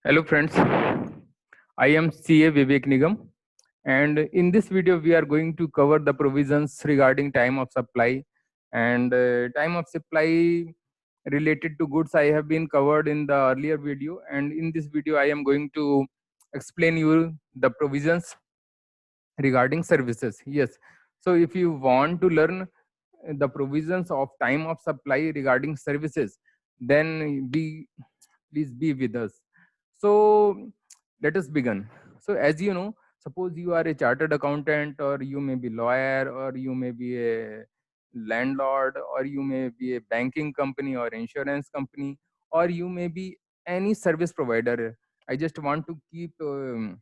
Hello friends, I am CA Vivek Nigam, and in this video we are going to cover the provisions regarding time of supply and time of supply related to goods I have been covered in the earlier video, and in this video I am going to explain you the provisions regarding services. Yes, so if you want to learn the provisions of time of supply regarding services, then please be with us. So let us begin. So as you know, suppose you are a chartered accountant, or you may be lawyer, or you may be a landlord, or you may be a banking company or insurance company, or you may be any service provider. I just want to keep to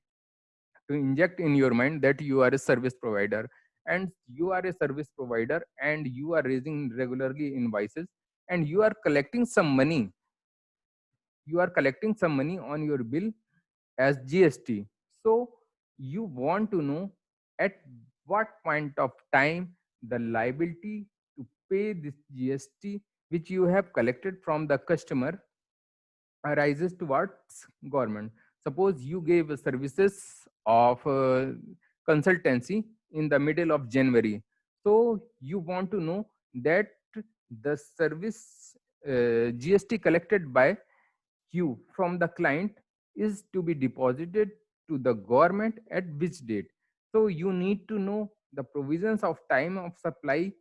inject in your mind that you are a service provider, and you are a service provider and you are raising regularly invoices, and you are collecting some money on your bill as GST. So you want to know at what point of time the liability to pay this GST which you have collected from the customer arises towards government. Suppose you gave services of consultancy in the middle of January. So you want to know that the service GST collected by you from the client is to be deposited to the government at which date. So you need to know the provisions of time of supply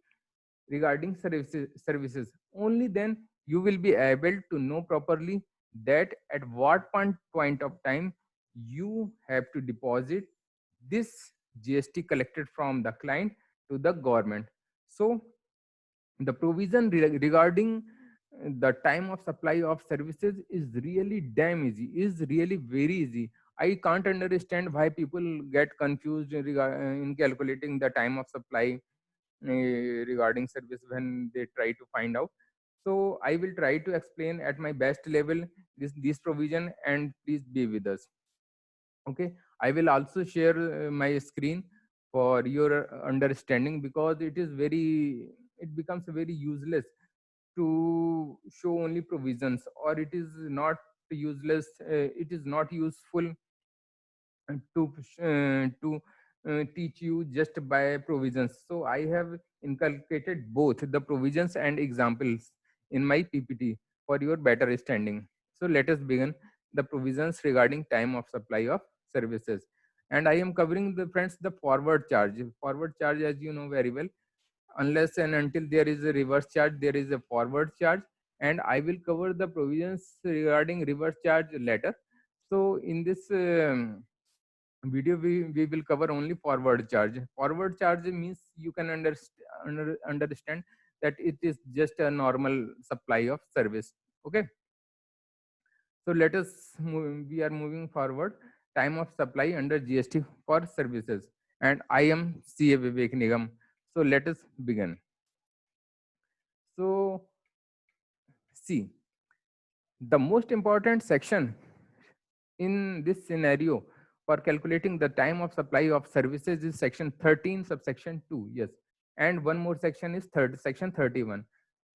regarding services. Only then you will be able to know properly that at what point of time you have to deposit this GST collected from the client to the government. So the provision regarding the time of supply of services is really damn easy, is really very easy. I can't understand why people get confused in calculating the time of supply regarding service when they try to find out. So I will try to explain at my best level this provision, and please be with us. Okay, I will also share my screen for your understanding, because it becomes very useless to show only provisions, or it is not useless, it is not useful to teach you just by provisions. So I have inculcated both the provisions and examples in my PPT for your better understanding. So let us begin the provisions regarding time of supply of services. And I am covering the friends the forward charge. Forward charge, as you know very well, unless and until there is a reverse charge, there is a forward charge, and I will cover the provisions regarding reverse charge later. So in this video we will cover only forward charge. Forward charge means you can understand that it is just a normal supply of service. Okay, so let us we are moving forward. Time of supply under GST for services, and I am CA Vivek Nigam. So let us begin. So see, the most important section in this scenario for calculating the time of supply of services is section 13 subsection 2. Yes, and one more section is section 31.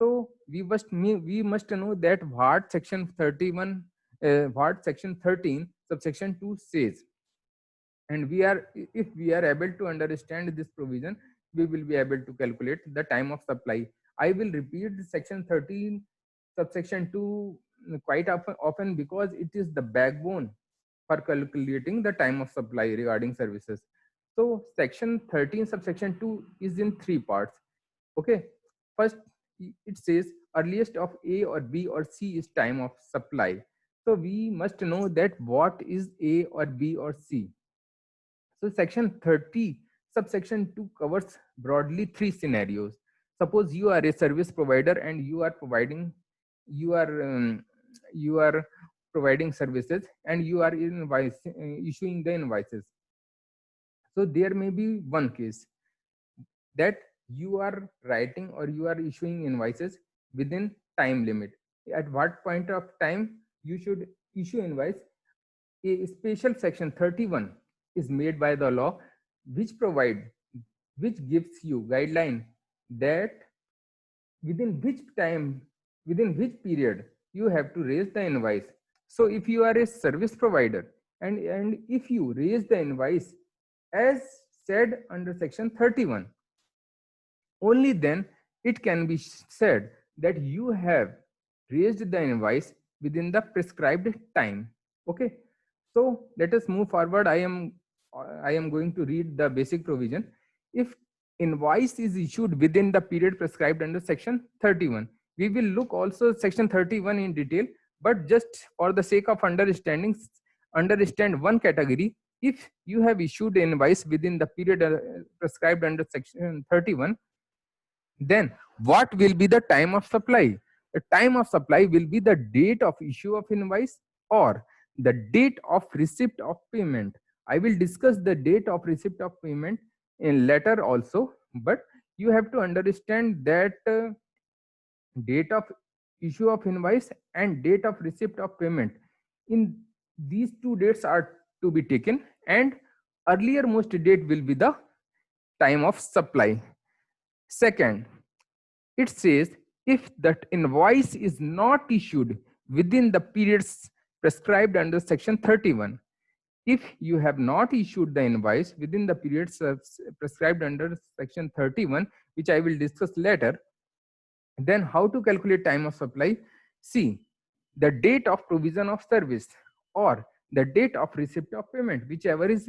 So we must know that what section 31 what section 13 subsection 2 says, and if we are able to understand this provision, we will be able to calculate the time of supply. I will repeat section 13 subsection 2 quite often because it is the backbone for calculating the time of supply regarding services. So section 13 subsection 2 is in three parts. Okay, first it says earliest of A or B or C is time of supply. So we must know that what is A or B or C. So section 30 subsection 2 covers broadly three scenarios. Suppose you are a service provider and you are um, you are providing services, and you are issuing the invoices. So there may be one case that you are writing or you are issuing invoices within time limit. At what point of time you should issue invoice? A special section 31 is made by the law, which provide which gives you guideline that within which time, within which period you have to raise the invoice. So if you are a service provider and if you raise the invoice as said under section 31, only then it can be said that you have raised the invoice within the prescribed time. Okay, so let us move forward. I am going to read the basic provision. If invoice is issued within the period prescribed under section 31, we will look also section 31 in detail, but just for the sake of understanding, understand one category. If you have issued an invoice within the period prescribed under section 31, then what will be the time of supply? The time of supply will be the date of issue of invoice or the date of receipt of payment. I will discuss the date of receipt of payment in later also, but you have to understand that date of issue of invoice and date of receipt of payment, in these two dates are to be taken, and earlier most date will be the time of supply. Second, it says if that invoice is not issued within the periods prescribed under section 31, if you have not issued the invoice within the periods prescribed under section 31, which I will discuss later, then how to calculate time of supply? See, the date of provision of service or the date of receipt of payment, whichever is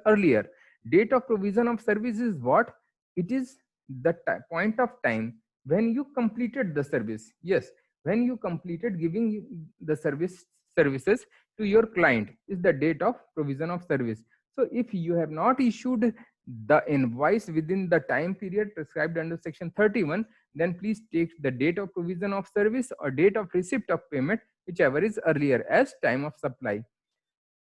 earlier. Date of provision of service is what? It is the point of time when you completed the service. Yes, when you completed giving the services to your client is the date of provision of service. So if you have not issued the invoice within the time period prescribed under section 31, then please take the date of provision of service or date of receipt of payment, whichever is earlier, as time of supply.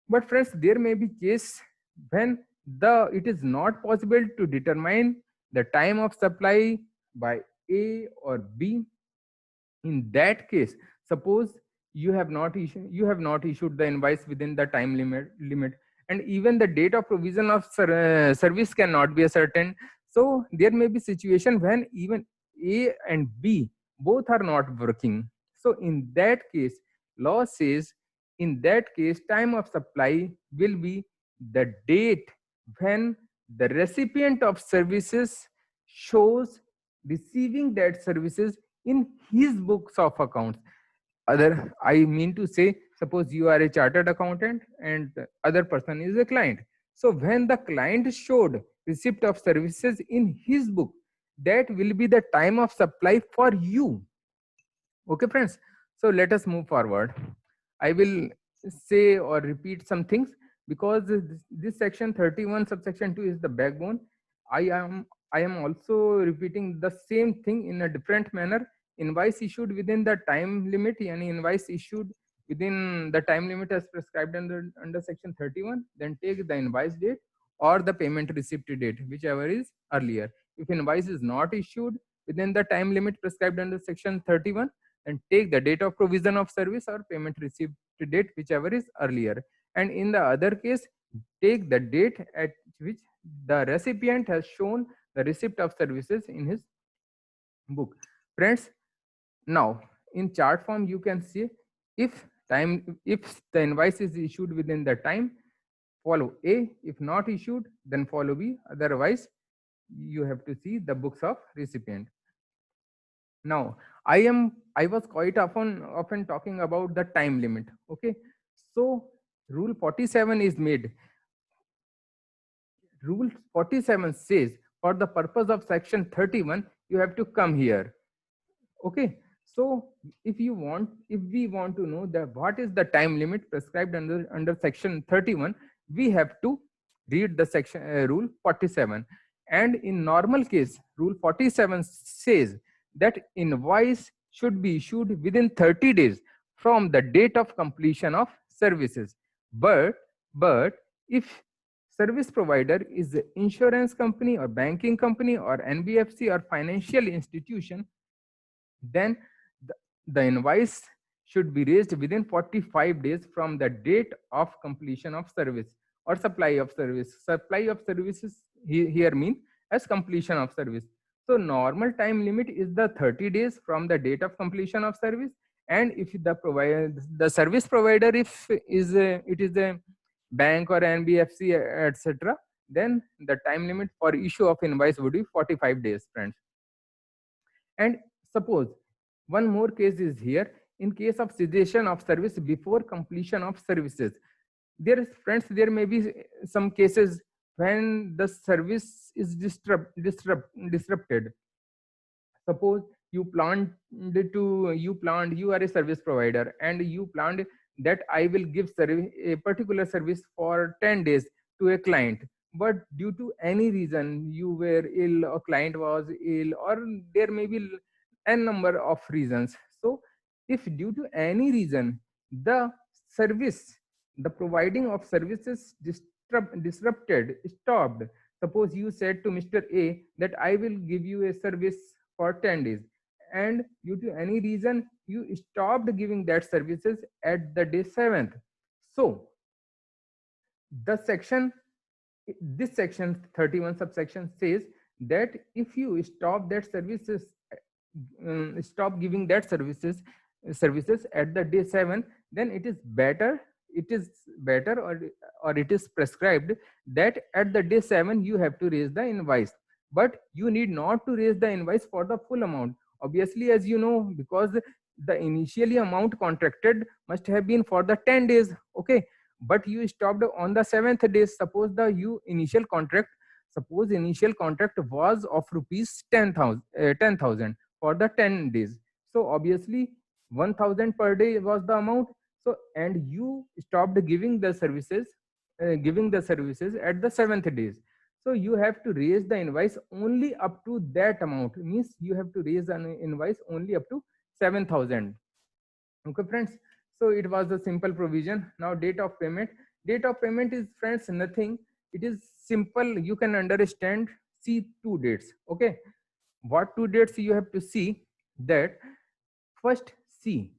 But friends, there may be case when it is not possible to determine the time of supply by A or B. In that case, suppose you have not issued the invoice within the time limit, and even the date of provision of service cannot be certain. So there may be situation when even A and B both are not working. So in that case, law says in that case time of supply will be the date when the recipient of services shows receiving that services in his books of accounts. Other, I mean to say, suppose you are a chartered accountant and the other person is a client. So when the client showed receipt of services in his book, that will be the time of supply for you. Okay, friends. So let us move forward. I will say or repeat some things because this section 31 subsection 2 is the backbone. I am also repeating the same thing in a different manner. Invoice issued within the time limit, yani invoice issued within the time limit as prescribed under section 31, then take the invoice date or the payment receipt date, whichever is earlier. If invoice is not issued within the time limit prescribed under section 31, and take the date of provision of service or payment received date, whichever is earlier. And in the other case, take the date at which the recipient has shown the receipt of services in his book. Friends, now in chart form you can see if the invoice is issued within the time, follow A. If not issued, then follow B. Otherwise, you have to see the books of recipient. Now, I was quite often talking about the time limit. Okay, so rule 47 is made. Rule 47 says for the purpose of section 31, you have to come here. Okay, so if we want to know that what is the time limit prescribed under section 31, we have to read the section rule 47. And in normal case, rule 47 says that invoice should be issued within 30 days from the date of completion of services. But if service provider is the insurance company or banking company or NBFC or financial institution, then the invoice should be raised within 45 days from the date of completion of service or supply of service. Supply of services here mean as completion of service. So normal time limit is the 30 days from the date of completion of service, And if the service provider, if it is a bank or NBFC, etc., then the time limit for issue of invoice would be 45 days, friends. And suppose one more case is here. In case of cessation of service before completion of services, there is, friends, there may be some cases when the service is disrupted. Suppose you are a service provider, and you planned that I will give a particular service for 10 days to a client, but due to any reason you were ill, or client was ill, or there may be n number of reasons. So if due to any reason the service, the providing of services disrupted, stopped. Suppose you said to Mr. A that I will give you a service for 10 days, and due to any reason you stopped giving that services at the day 7th. So the section this section 31 subsection says that if you stop that services, stop giving that services at the day 7, then it is better, or it is prescribed that at the day 7 you have to raise the invoice, but you need not to raise the invoice for the full amount, obviously, as you know, because the initially amount contracted must have been for the 10 days. Okay, but you stopped on the 7th day. Suppose initial contract was of rupees 10,000 for the 10 days. So obviously 1,000 per day was the amount. So, and you stopped giving the services at the 7th days. So you have to raise the invoice only up to that amount. Means you have to raise an invoice only up to 7,000. Okay, friends. So it was a simple provision. Now date of payment. Date of payment is, friends, nothing. It is simple. You can understand. See two dates. Okay. What two dates you have to see? That first, see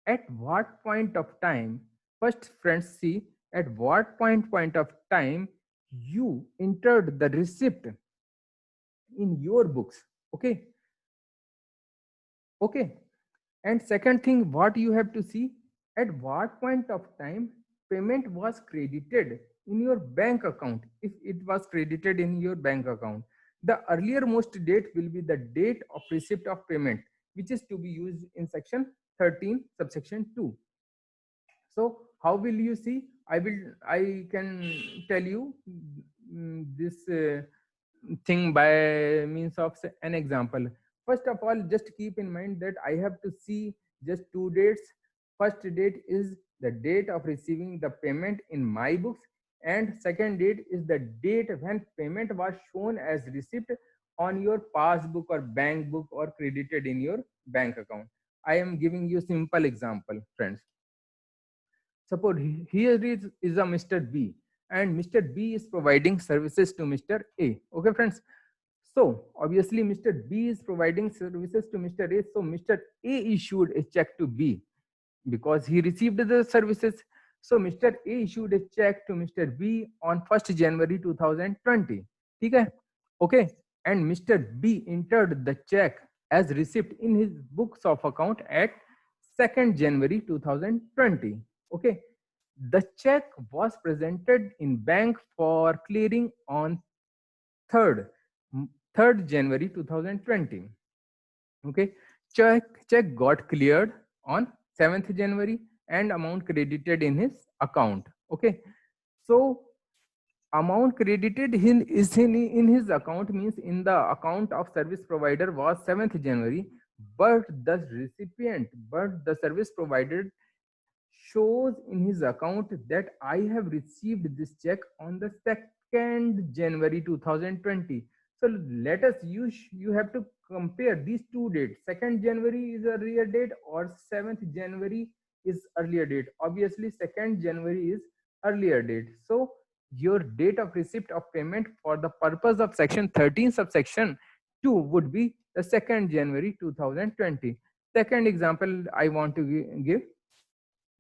at what point of time. First, friends, see at what point of time you entered the receipt in your books. Okay. Okay. And second thing, what you have to see, at what point of time payment was credited in your bank account. If it was credited in your bank account, the earlier most date will be the date of receipt of payment, which is to be used in section 13 subsection 2. So how will you see? I can tell you this thing by means of an example. First of all, just keep in mind that I have to see just two dates. First date is the date of receiving the payment in my books, and second date is the date when payment was shown as receipt on your passbook or bank book, or credited in your bank account. I am giving you simple example, friends. Suppose here is a Mr. B, and Mr. B is providing services to Mr. A. Okay, friends. So obviously Mr. B is providing services to Mr. A. So Mr. A issued a check to B because he received the services. So Mr. A issued a check to Mr. B on 1st January 2020. Okay. And Mr. B entered the check as receipt in his books of account at 2nd January 2020. Okay. The check was presented in bank for clearing on 3rd January 2020. Okay. Check got cleared on 7th January and amount credited in his account. Okay. So amount credited in his account means in the account of service provider was 7th January, but the service provider shows in his account that I have received this check on the 2nd January 2020. So let us you have to compare these two dates. 2nd January is earlier date or 7th January is earlier date. Obviously 2nd January is earlier date. So your date of receipt of payment for the purpose of section 13 subsection 2 would be the 2nd January 2020. Second example I want to give.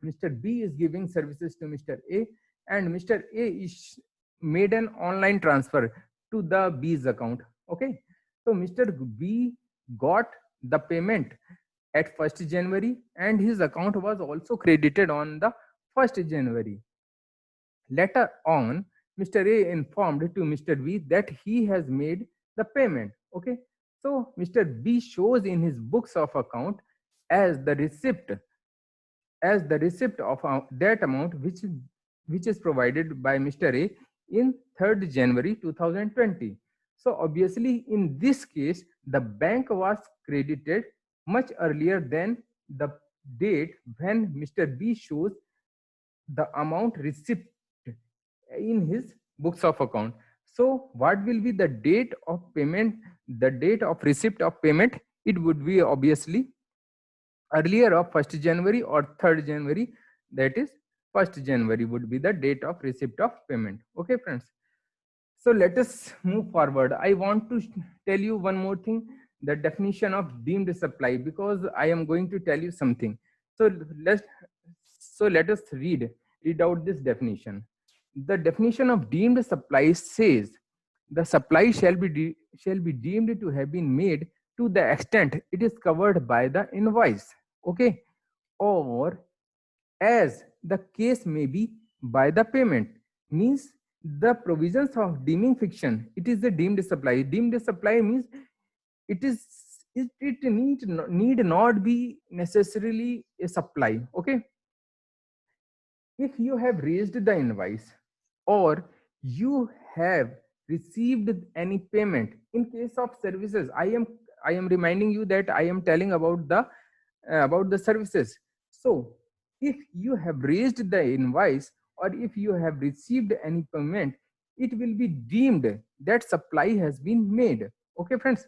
Mr. B is giving services to Mr. A, and Mr. A is made an online transfer to the B's account. Okay. So Mr. B got the payment at 1st January, and his account was also credited on the 1st January. Later on, Mr. A informed to Mr. B that he has made the payment. Okay, so Mr. B shows in his books of account as the receipt of that amount which is provided by Mr. A in 3rd January 2020. So obviously in this case the bank was credited much earlier than the date when Mr. B shows the amount receipt in his books of account. So what will be the date of payment, the date of receipt of payment? It would be obviously earlier of 1st January or 3rd January, that is 1st January would be the date of receipt of payment. Okay friends, so let us move forward. I want to tell you one more thing, the definition of deemed supply, because I am going to tell you something. So let us read out this definition. The definition of deemed supply says the supply shall be deemed to have been made to the extent it is covered by the invoice, okay, or as the case may be by the payment. Means the provisions of deeming fiction, it is a deemed supply. Deemed supply means it is it need not be necessarily a supply. Okay, if you have raised the invoice or you have received any payment in case of services, I am reminding you that I am telling about the services. So if you have raised the invoice or if you have received any payment, it will be deemed that supply has been made. Okay friends,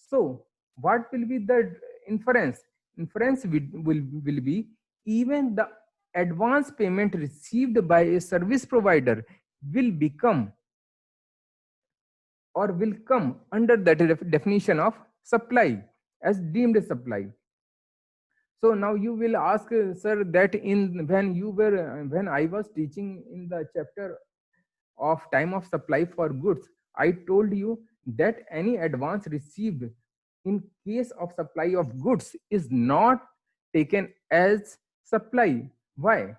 so what will be the inference will be even the advance payment received by a service provider will become or will come under that definition of supply as deemed supply. So now you will ask, sir, that in when I was teaching in the chapter of time of supply for goods, I told you that any advance received in case of supply of goods is not taken as supply. Why?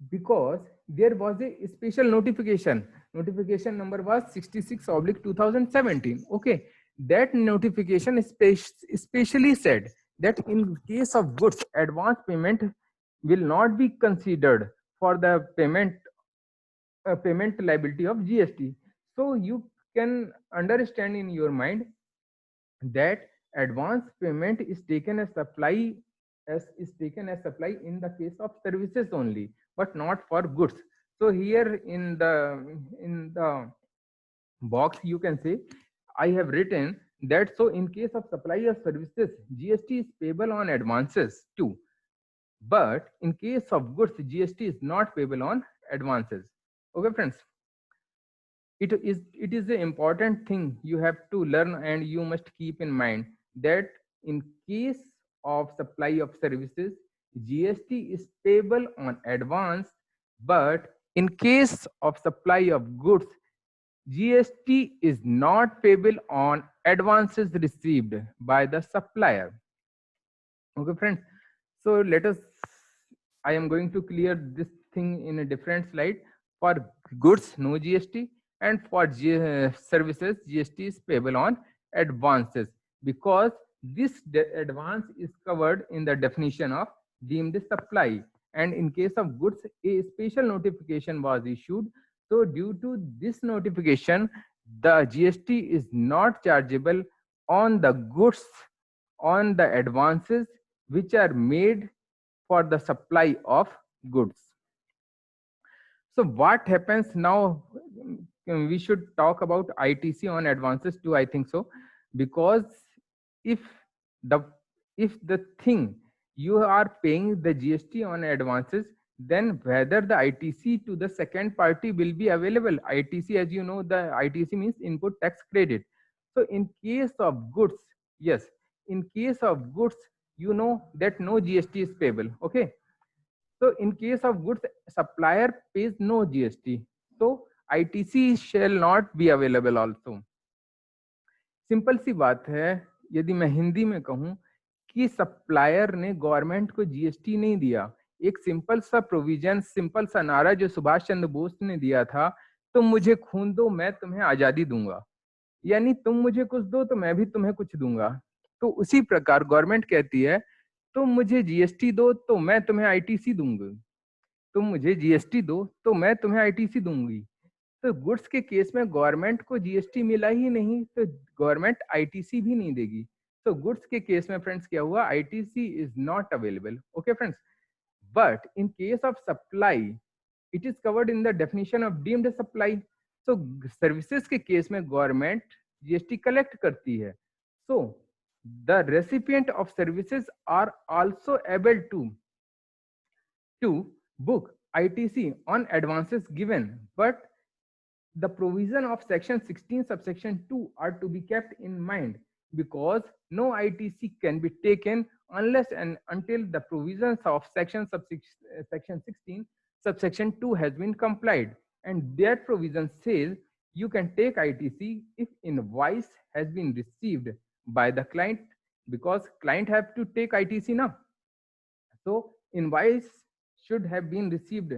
Because there was a special notification number was 66/2017. Okay, that notification especially said that in case of goods, advance payment will not be considered for the payment liability of GST. So you can understand in your mind that advance payment is taken as supply in the case of services only, but not for goods. So here in the box you can say I have written that, so in case of supply of services, GST is payable on advances too, but in case of goods, GST is not payable on advances. Okay friends, it is an important thing you have to learn, and you must keep in mind that in case of supply of services, GST is payable on advance, but in case of supply of goods, GST is not payable on advances received by the supplier. Okay friends, so let us, I am going to clear this thing in a different slide. For goods, no GST, and for services, GST is payable on advances, because this advance is covered in the definition of deemed supply. And in case of goods, a special notification was issued. So due to this notification, the GST is not chargeable on the goods, on the advances which are made for the supply of goods. So what happens now? We should talk about ITC on advances too, I think so, because if the if the thing you are paying the GST on advances, then whether the ITC to the second party will be available. ITC, as you know, the ITC means input tax credit. So in case of goods, yes, in case of goods, you know that no GST is payable. Okay, so in case of goods, supplier pays no GST. So ITC shall not be available also. Simple सी बात है, यदि मैं हिंदी में कहूं कि supplier ने government को जीएसटी नहीं दिया। एक सिंपल सा प्रोविजन, सिंपल सा नारा जो सुभाष चंद्र बोस ने दिया था, तुम मुझे खून दो मैं तुम्हें आजादी दूंगा, यानी तुम मुझे कुछ दो तो मैं भी तुम्हें कुछ दूंगा। तो उसी प्रकार गवर्नमेंट कहती है तुम मुझे जीएसटी दो तो मैं तुम्हें आईटीसी दूंगी, तुम मुझे जीएसटी दो तो मैं तुम्हें आईटीसी दूंगी। तो गुड्स के केस में गवर्नमेंट को जीएसटी मिला ही नहीं तो गवर्नमेंट आईटीसी भी नहीं देगी। तो गुड्स के केस में फ्रेंड्स क्या हुआ, ITC is not available. Okay friends, but in case of supply it is covered in the definition of deemed supply. तो सर्विसेज के केस में गवर्नमेंट जीएसटी कलेक्ट करती है। So the recipient of services are also able to book ITC on advances given, but the provision of section 16 subsection 2 are to be kept in mind, because no ITC can be taken unless and until the provisions of section 16 subsection 2 has been complied, and that provision says you can take ITC if invoice has been received by the client, because client have to take ITC now. So invoice should have been received.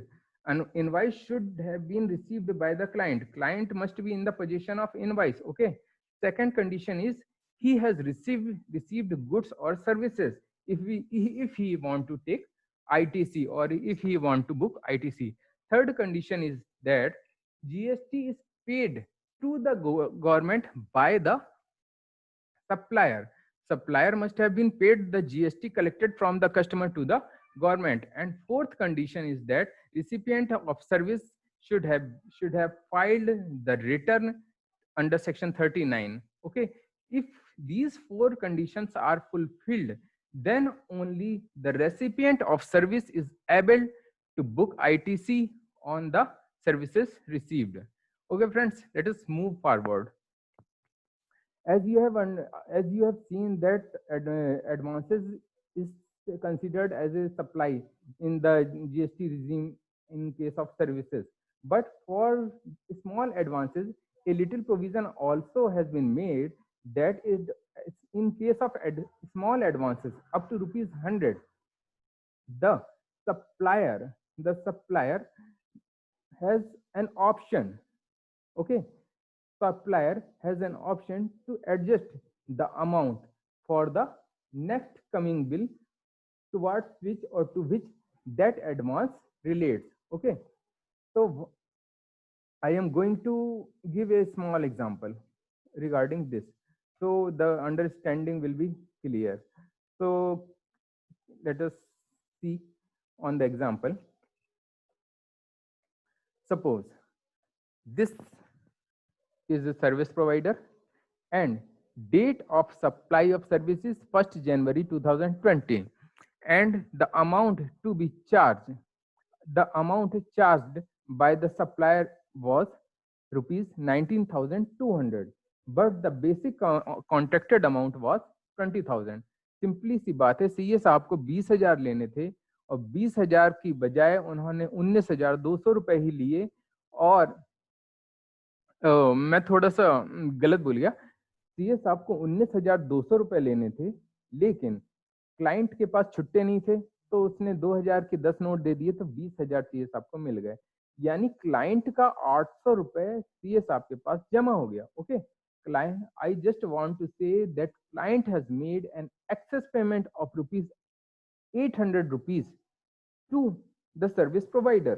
An invoice should have been received by the client. Client must be in the possession of invoice. Okay. Second condition is he has received goods or services. If he want to take ITC or if he want to book ITC. Third condition is that GST is paid to the government by the supplier. Supplier must have been paid the GST collected from the customer to the government. And fourth condition is that recipient of service should have filed the return under section 39. Okay, if these four conditions are fulfilled, then only the recipient of service is able to book ITC on the services received. Okay friends, let us move forward. As you have seen that advances is considered as a supply in the GST regime in case of services, but for small advances a little provision also has been made, that is in case of small advances up to rupees 100, the supplier has an option. Okay, supplier has an option to adjust the amount for the next coming bill towards which or to which that advance relates. Okay, so I am going to give a small example regarding this, so the understanding will be clear. So let us see on the example. Suppose this is a service provider and date of supply of services 1st January 2020, and the amount to be charged, the amount charged by the supplier was rupees 19,200, but the basic contracted amount was 20,000. Simply सी बात है, CA साहब को 20,000 लेने थे और 20,000 की बजाय उन्होंने 19,200 रुपए ही लिए, और मैं थोड़ा सा गलत बोल गया, सीए साहब को 19,200 रुपए लेने थे, लेकिन क्लाइंट के पास छुट्टे नहीं थे तो उसने 2,000 के 10 नोट दे दिए तो 20,000 सीए साहब को मिल गए, यानी क्लाइंट का 800 रुपए सीए साहब के पास जमा हो गया। Okay, client, I just want to say that client has made an excess payment of rupees 800 rupees to the service provider,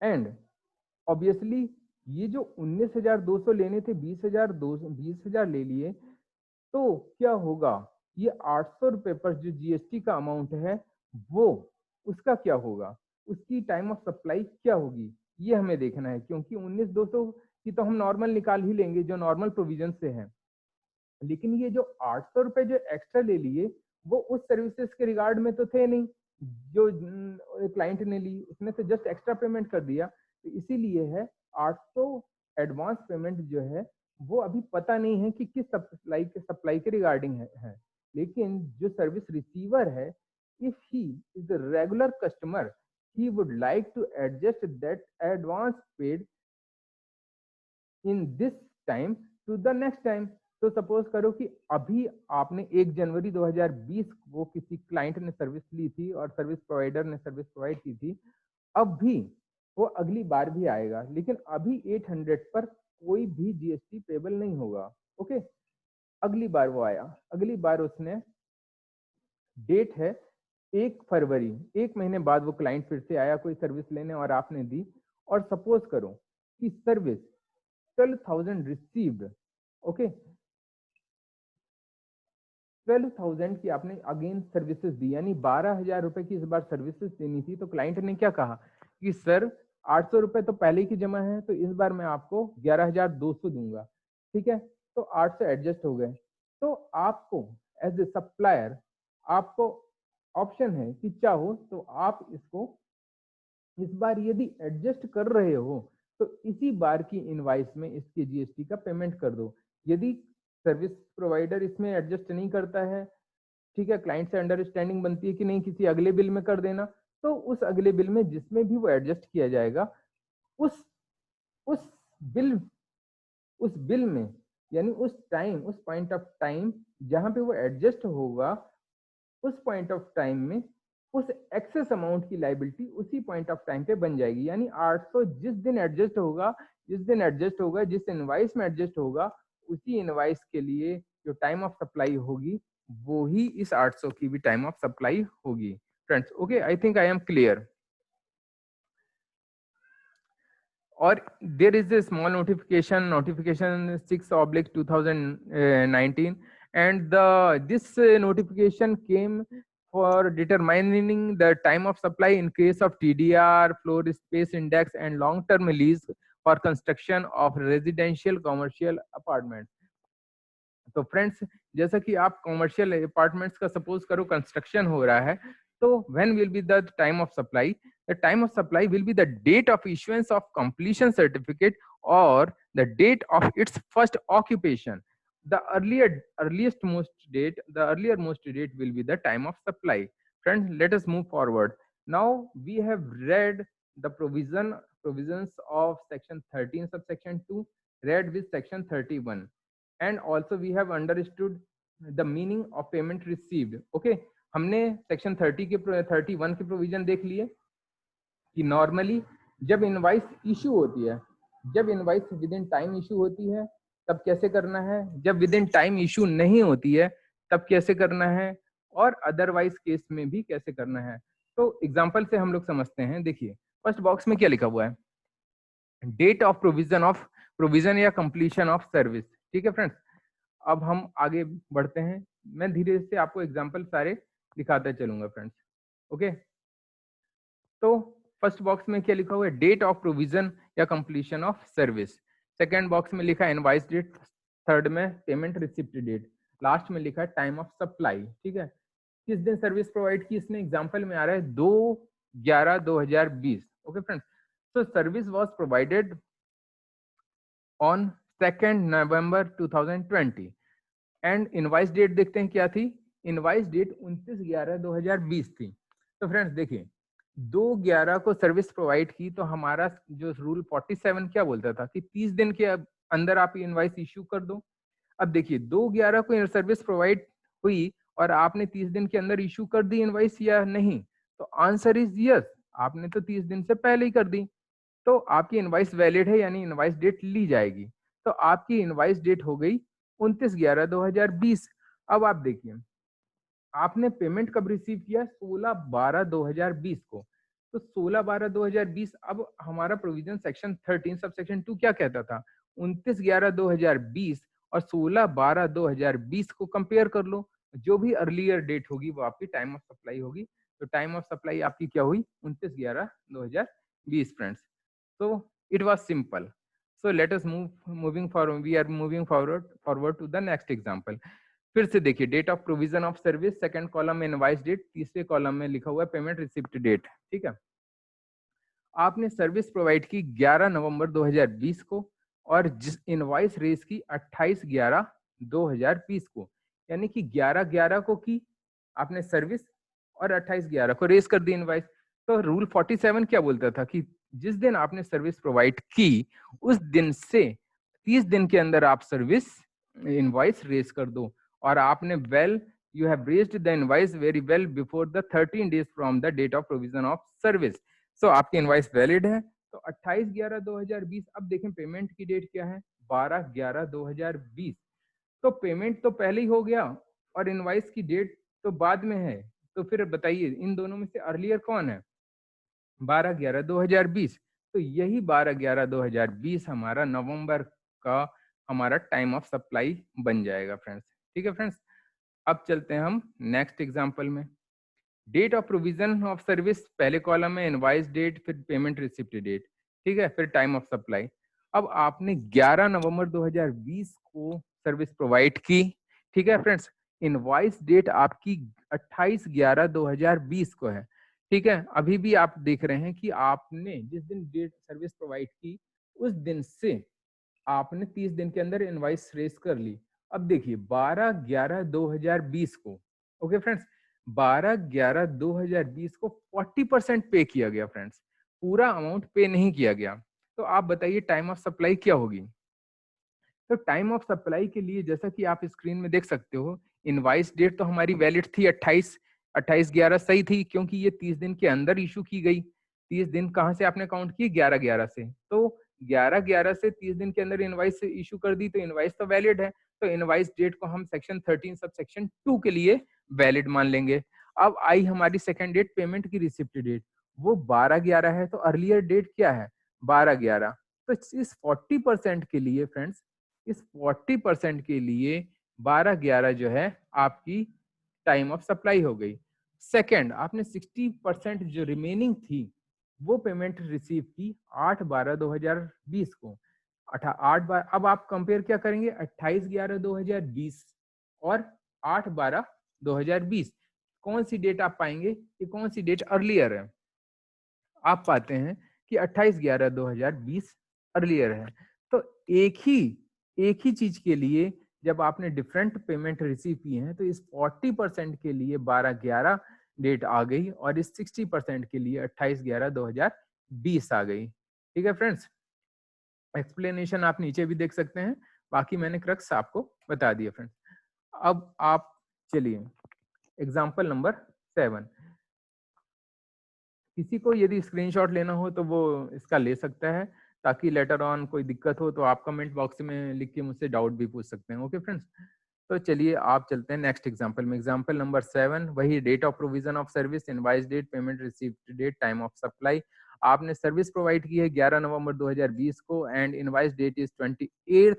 and obviously ये जो 19,200 लेने थे 20,000 ले लिए, तो क्या होगा, ये 800 रुपए पर जो जीएसटी का अमाउंट है वो उसका क्या होगा, उसकी टाइम ऑफ सप्लाई क्या होगी, ये हमें देखना है, क्योंकि 19,200 की तो हम नॉर्मल निकाल ही लेंगे जो नॉर्मल प्रोविजन से है, लेकिन ये जो 800 रुपए जो एक्स्ट्रा ले लिए वो उस सर्विसेज के रिगार्ड में तो थे नहीं, जो क्लाइंट ने ली उसने तो जस्ट एक्स्ट्रा पेमेंट कर दिया, तो इसीलिए है 800 एडवांस पेमेंट जो है वो अभी पता नहीं है कि किस सप्लाई के रिगार्डिंग है, लेकिन जो सर्विस रिसीवर है, if he is a regular customer, he would like to adjust that advance paid in this time to the next time. तो सपोज करो कि अभी आपने 1 जनवरी 2020 को किसी क्लाइंट ने सर्विस ली थी और सर्विस प्रोवाइडर ने सर्विस प्रोवाइड की थी, अब भी वो अगली बार भी आएगा, लेकिन अभी 800 पर कोई भी जीएसटी पेबल नहीं होगा। ओके, अगली बार वो आया, अगली बार उसने, डेट है 1 फरवरी, 1 महीने बाद वो क्लाइंट फिर से आया कोई सर्विस लेने और आपने दी, और सपोज करो कि सर्विस 12,000 रिसीव्ड। ओके, 12,000 की आपने अगेन सर्विसेज दी, यानी 12,000 रुपए की इस बार सर्विसेज देनी थी। तो क्लाइंट ने क्या कहा कि सर 800 रुपए तो पहले की जमा है, तो इस बार मैं आपको 11,200 दूंगा। ठीक है, तो 800 एडजस्ट हो गए। तो आपको एज ए सप्लायर आपको ऑप्शन है कि चाहो तो आप इसको इस बार यदि एडजस्ट कर रहे हो तो इसी बार की इनवाइस में इसके जीएसटी का पेमेंट कर दो। यदि सर्विस प्रोवाइडर इसमें एडजस्ट नहीं करता है, ठीक है, क्लाइंट से अंडरस्टैंडिंग बनती है कि नहीं किसी अगले बिल में कर देना, तो उस अगले बिल में जिसमें भी वो एडजस्ट किया जाएगा उस उस बिल उस बिल में, यानी उस टाइम, उस पॉइंट ऑफ टाइम जहां पे वो एडजस्ट होगा, उस पॉइंट ऑफ टाइम में उस एक्सेस अमाउंट की लाइबिलिटी उसी पॉइंट ऑफ टाइम पे बन जाएगी। यानी 800 जिस दिन एडजस्ट होगा, जिस इनवाइस में एडजस्ट होगा, उसी इनवाइस के लिए जो टाइम ऑफ सप्लाई होगी वो ही इस 800 की भी टाइम ऑफ सप्लाई होगी। Friends, okay, I think I am clear. और there is a small notification 6/2019, and this notification came for determining the time of supply in case of TDR, floor space index, and long-term lease for construction of residential commercial apartments. तो friends, जैसा कि आप commercial apartments का suppose करो construction हो रहा है, तो when will be the time of supply? The time of supply will be the date of issuance of completion certificate और the date of its first occupation. The earlier most date will be the time of supply. Friends, let us move forward. Now we have read the provisions of section 13 subsection 2, read with section 31, and also we have understood the meaning of payment received. Okay, हमने section 30 के 31 के provision देख लिए कि normally जब invoice issue होती है, जब invoice with in time issue होती है तब कैसे करना है, जब विद इन टाइम इशू नहीं होती है तब कैसे करना है, और अदरवाइज केस में भी कैसे करना है। तो एग्जांपल से हम लोग समझते हैं। देखिए फर्स्ट बॉक्स में क्या लिखा हुआ है, डेट ऑफ प्रोविजन या कंप्लीशन ऑफ सर्विस। ठीक है फ्रेंड्स, अब हम आगे बढ़ते हैं, मैं धीरे से आपको एग्जांपल सारे दिखाते चलूंगा फ्रेंड्स। ओके, तो फर्स्ट बॉक्स में क्या लिखा हुआ है, डेट ऑफ प्रोविजन या completion of service. Second box में लिखा है इनवाइस डेट, थर्ड में पेमेंट रिसिप्ट डेट, लास्ट में लिखा है टाइम ऑफ सप्लाई। ठीक है, किस दिन सर्विस प्रोवाइड की, इसमें एग्जांपल में आ रहा है 2/11/2020। Okay friends, so service was provided on 2nd November 2020 and invoice date देखते हैं क्या थी, इनवाइस डेट 29/11/2020 थी। तो फ्रेंड्स देखिए 2/11 को सर्विस प्रोवाइड की, तो हमारा जो रूल 47 क्या बोलता था कि 30 दिन के अंदर आप इनवाइस इश्यू कर दो। अब देखिए 2/11 को सर्विस प्रोवाइड हुई और आपने 30 दिन के अंदर इश्यू कर दी इनवाइस या नहीं, तो आंसर इज यस, आपने तो 30 दिन से पहले ही कर दी, तो आपकी इनवाइस वैलिड है, यानी इनवाइस डेट ली जाएगी। तो आपकी इनवाइस डेट हो गई 29/11/2020। अब आप देखिए आपने पेमेंट कब रिसीव किया, 16/12/2020 को, तो 16/12/2020। अब हमारा प्रोविजन सेक्शन 13 सब सेक्शन 2 क्या कहता था, 29/11/2020 और 16/12/2020 को कंपेयर कर लो, जो भी अर्लियर डेट होगी वो आपकी टाइम ऑफ सप्लाई होगी। तो टाइम ऑफ सप्लाई आपकी क्या हुई, 29/11/2020 friends. So it was simple. So let us moving forward. We are moving forward to the next example. फिर से देखिए date of provision of service, second column में invoice date, तीसरे कॉलम में लिखा हुआ है पेमेंट रिसिप्ट डेट। ठीक है, आपने सर्विस प्रोवाइड की 11 नवंबर 2020 को और जिस इनवाइस रेज की 28/11/2020 को, यानी कि 11/11 को की आपने सर्विस और 28/11 को रेज कर दी इनवाइस। तो रूल 47 क्या बोलता था कि जिस दिन आपने सर्विस प्रोवाइड की उस दिन से 30 दिन के अंदर आप सर्विस इनवॉइस रेज कर दो, और आपने well you have raised the invoice very well before the 13 days from the date of provision of service. So आपकी इनवॉइस वैलिड है। तो 28/11/2020। अब देखें पेमेंट की डेट क्या है, 12/11/2020। तो पेमेंट तो पहले ही हो गया और इनवॉइस की डेट तो बाद में है। तो फिर बताइए इन दोनों में से अर्लियर कौन है, 12/11/2020। तो यही 12/11/2020 हमारा नवंबर का हमारा टाइम ऑफ सप्लाई बन जाएगा फ्रेंड्स। ठीक है फ्रेंड्स, अब चलते हैं हम नेक्स्ट एग्जांपल में। Date of provision of service पहले कॉलम में, इनवॉइस डेट, फिर पेमेंट रिसिप्ट डेट, ठीक है, फिर टाइम ऑफ सप्लाई। अब आपने 11 नवंबर 2020 को सर्विस प्रोवाइड की, ठीक है फ्रेंड्स। इनवॉइस डेट आपकी 28/11/2020 को है, ठीक है। अभी भी आप देख रहे हैं कि आपने जिस दिन डेट सर्विस प्रोवाइड की उस दिन से आपने 30 दिन के अंदर इनवॉइस रेस कर ली। अब देखिए 12/11/2020 को, ओके फ्रेंड्स, 12/11/2020 को 40% पे किया गया फ्रेंड्स, पूरा अमाउंट पे नहीं किया गया। तो आप बताइए टाइम ऑफ सप्लाई क्या होगी। तो टाइम ऑफ सप्लाई के लिए जैसा कि आप स्क्रीन में देख सकते हो, इनवाइस डेट तो हमारी वैलिड थी 28/11 सही थी, क्योंकि ये 30 दिन के अंदर इशू की गई। 30 दिन कहाँ से आपने काउंट किए, 11/11 से। तो 11/11 से 30 दिन के अंदर इनवाइस इशू कर दी, तो इनवाइस तो वैलिड है। तो इनवाइस डेट को हम सेक्शन 13 सब सेक्शन 2 के लिए वैलिड मान लेंगे। अब आई हमारी सेकेंड डेट, पेमेंट की रिसिप्ट डेट, वो 12/11 है। तो अर्लियर डेट क्या है, 12/11। तो इस 40% के लिए फ्रेंड्स, इस 40% के लिए 12/11 जो है आपकी टाइम ऑफ सप्लाई हो गई। सेकंड, आपने 60% जो रिमेनिंग थी वो पेमेंट रिसीव की 8/12/2020 को। 8/12। अब आप कंपेयर क्या करेंगे, 28/11/2020 और 8/12/2020, कौन सी डेट आप पाएंगे कि कौन सी डेट अर्लियर है। आप पाते हैं कि 28/11/2020 अर्लियर है। तो एक ही चीज के लिए जब आपने डिफरेंट पेमेंट रिसीव की हैं, तो इस 40% के लिए 12/11 डेट आ गई और इस 60% के लिए 28/11/2020 आ गई। ठीक है फ्रेंड्स, एक्सप्लेनेशन आप नीचे भी देख सकते हैं, बाकी मैंने क्रक्स आपको बता दिया फ्रेंड्स। अब आप चलिए एग्जाम्पल नंबर 7। किसी को यदि स्क्रीनशॉट लेना हो तो वो इसका ले सकता है, ताकि लेटर ऑन कोई दिक्कत हो तो आप कमेंट बॉक्स में लिख के मुझसे डाउट भी पूछ सकते हैं। ओके फ्रेंड्स, तो चलिए आप चलते हैं नेक्स्ट एग्जांपल में। एग्जांपल नंबर 7, वही date of provision of service, invoice date, payment received date, time of supply. आपने सर्विस प्रोवाइड की है 11 नवंबर 2020 को एंड इनवाइस डेट इज 28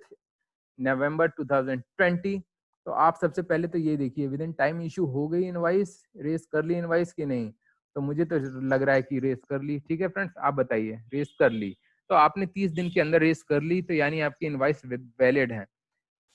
नवंबर 2020। तो आप सबसे पहले तो ये देखिए विद इन टाइम इशू हो गई इनवाइस, रेस कर ली इनवाइस की नहीं। तो मुझे तो लग रहा है कि रेस कर ली। ठीक है फ्रेंड्स, आप बताइए, रेस कर ली। तो आपने 30 दिन के अंदर रेस कर ली, तो यानी आपकी इनवाइस वैलिड है।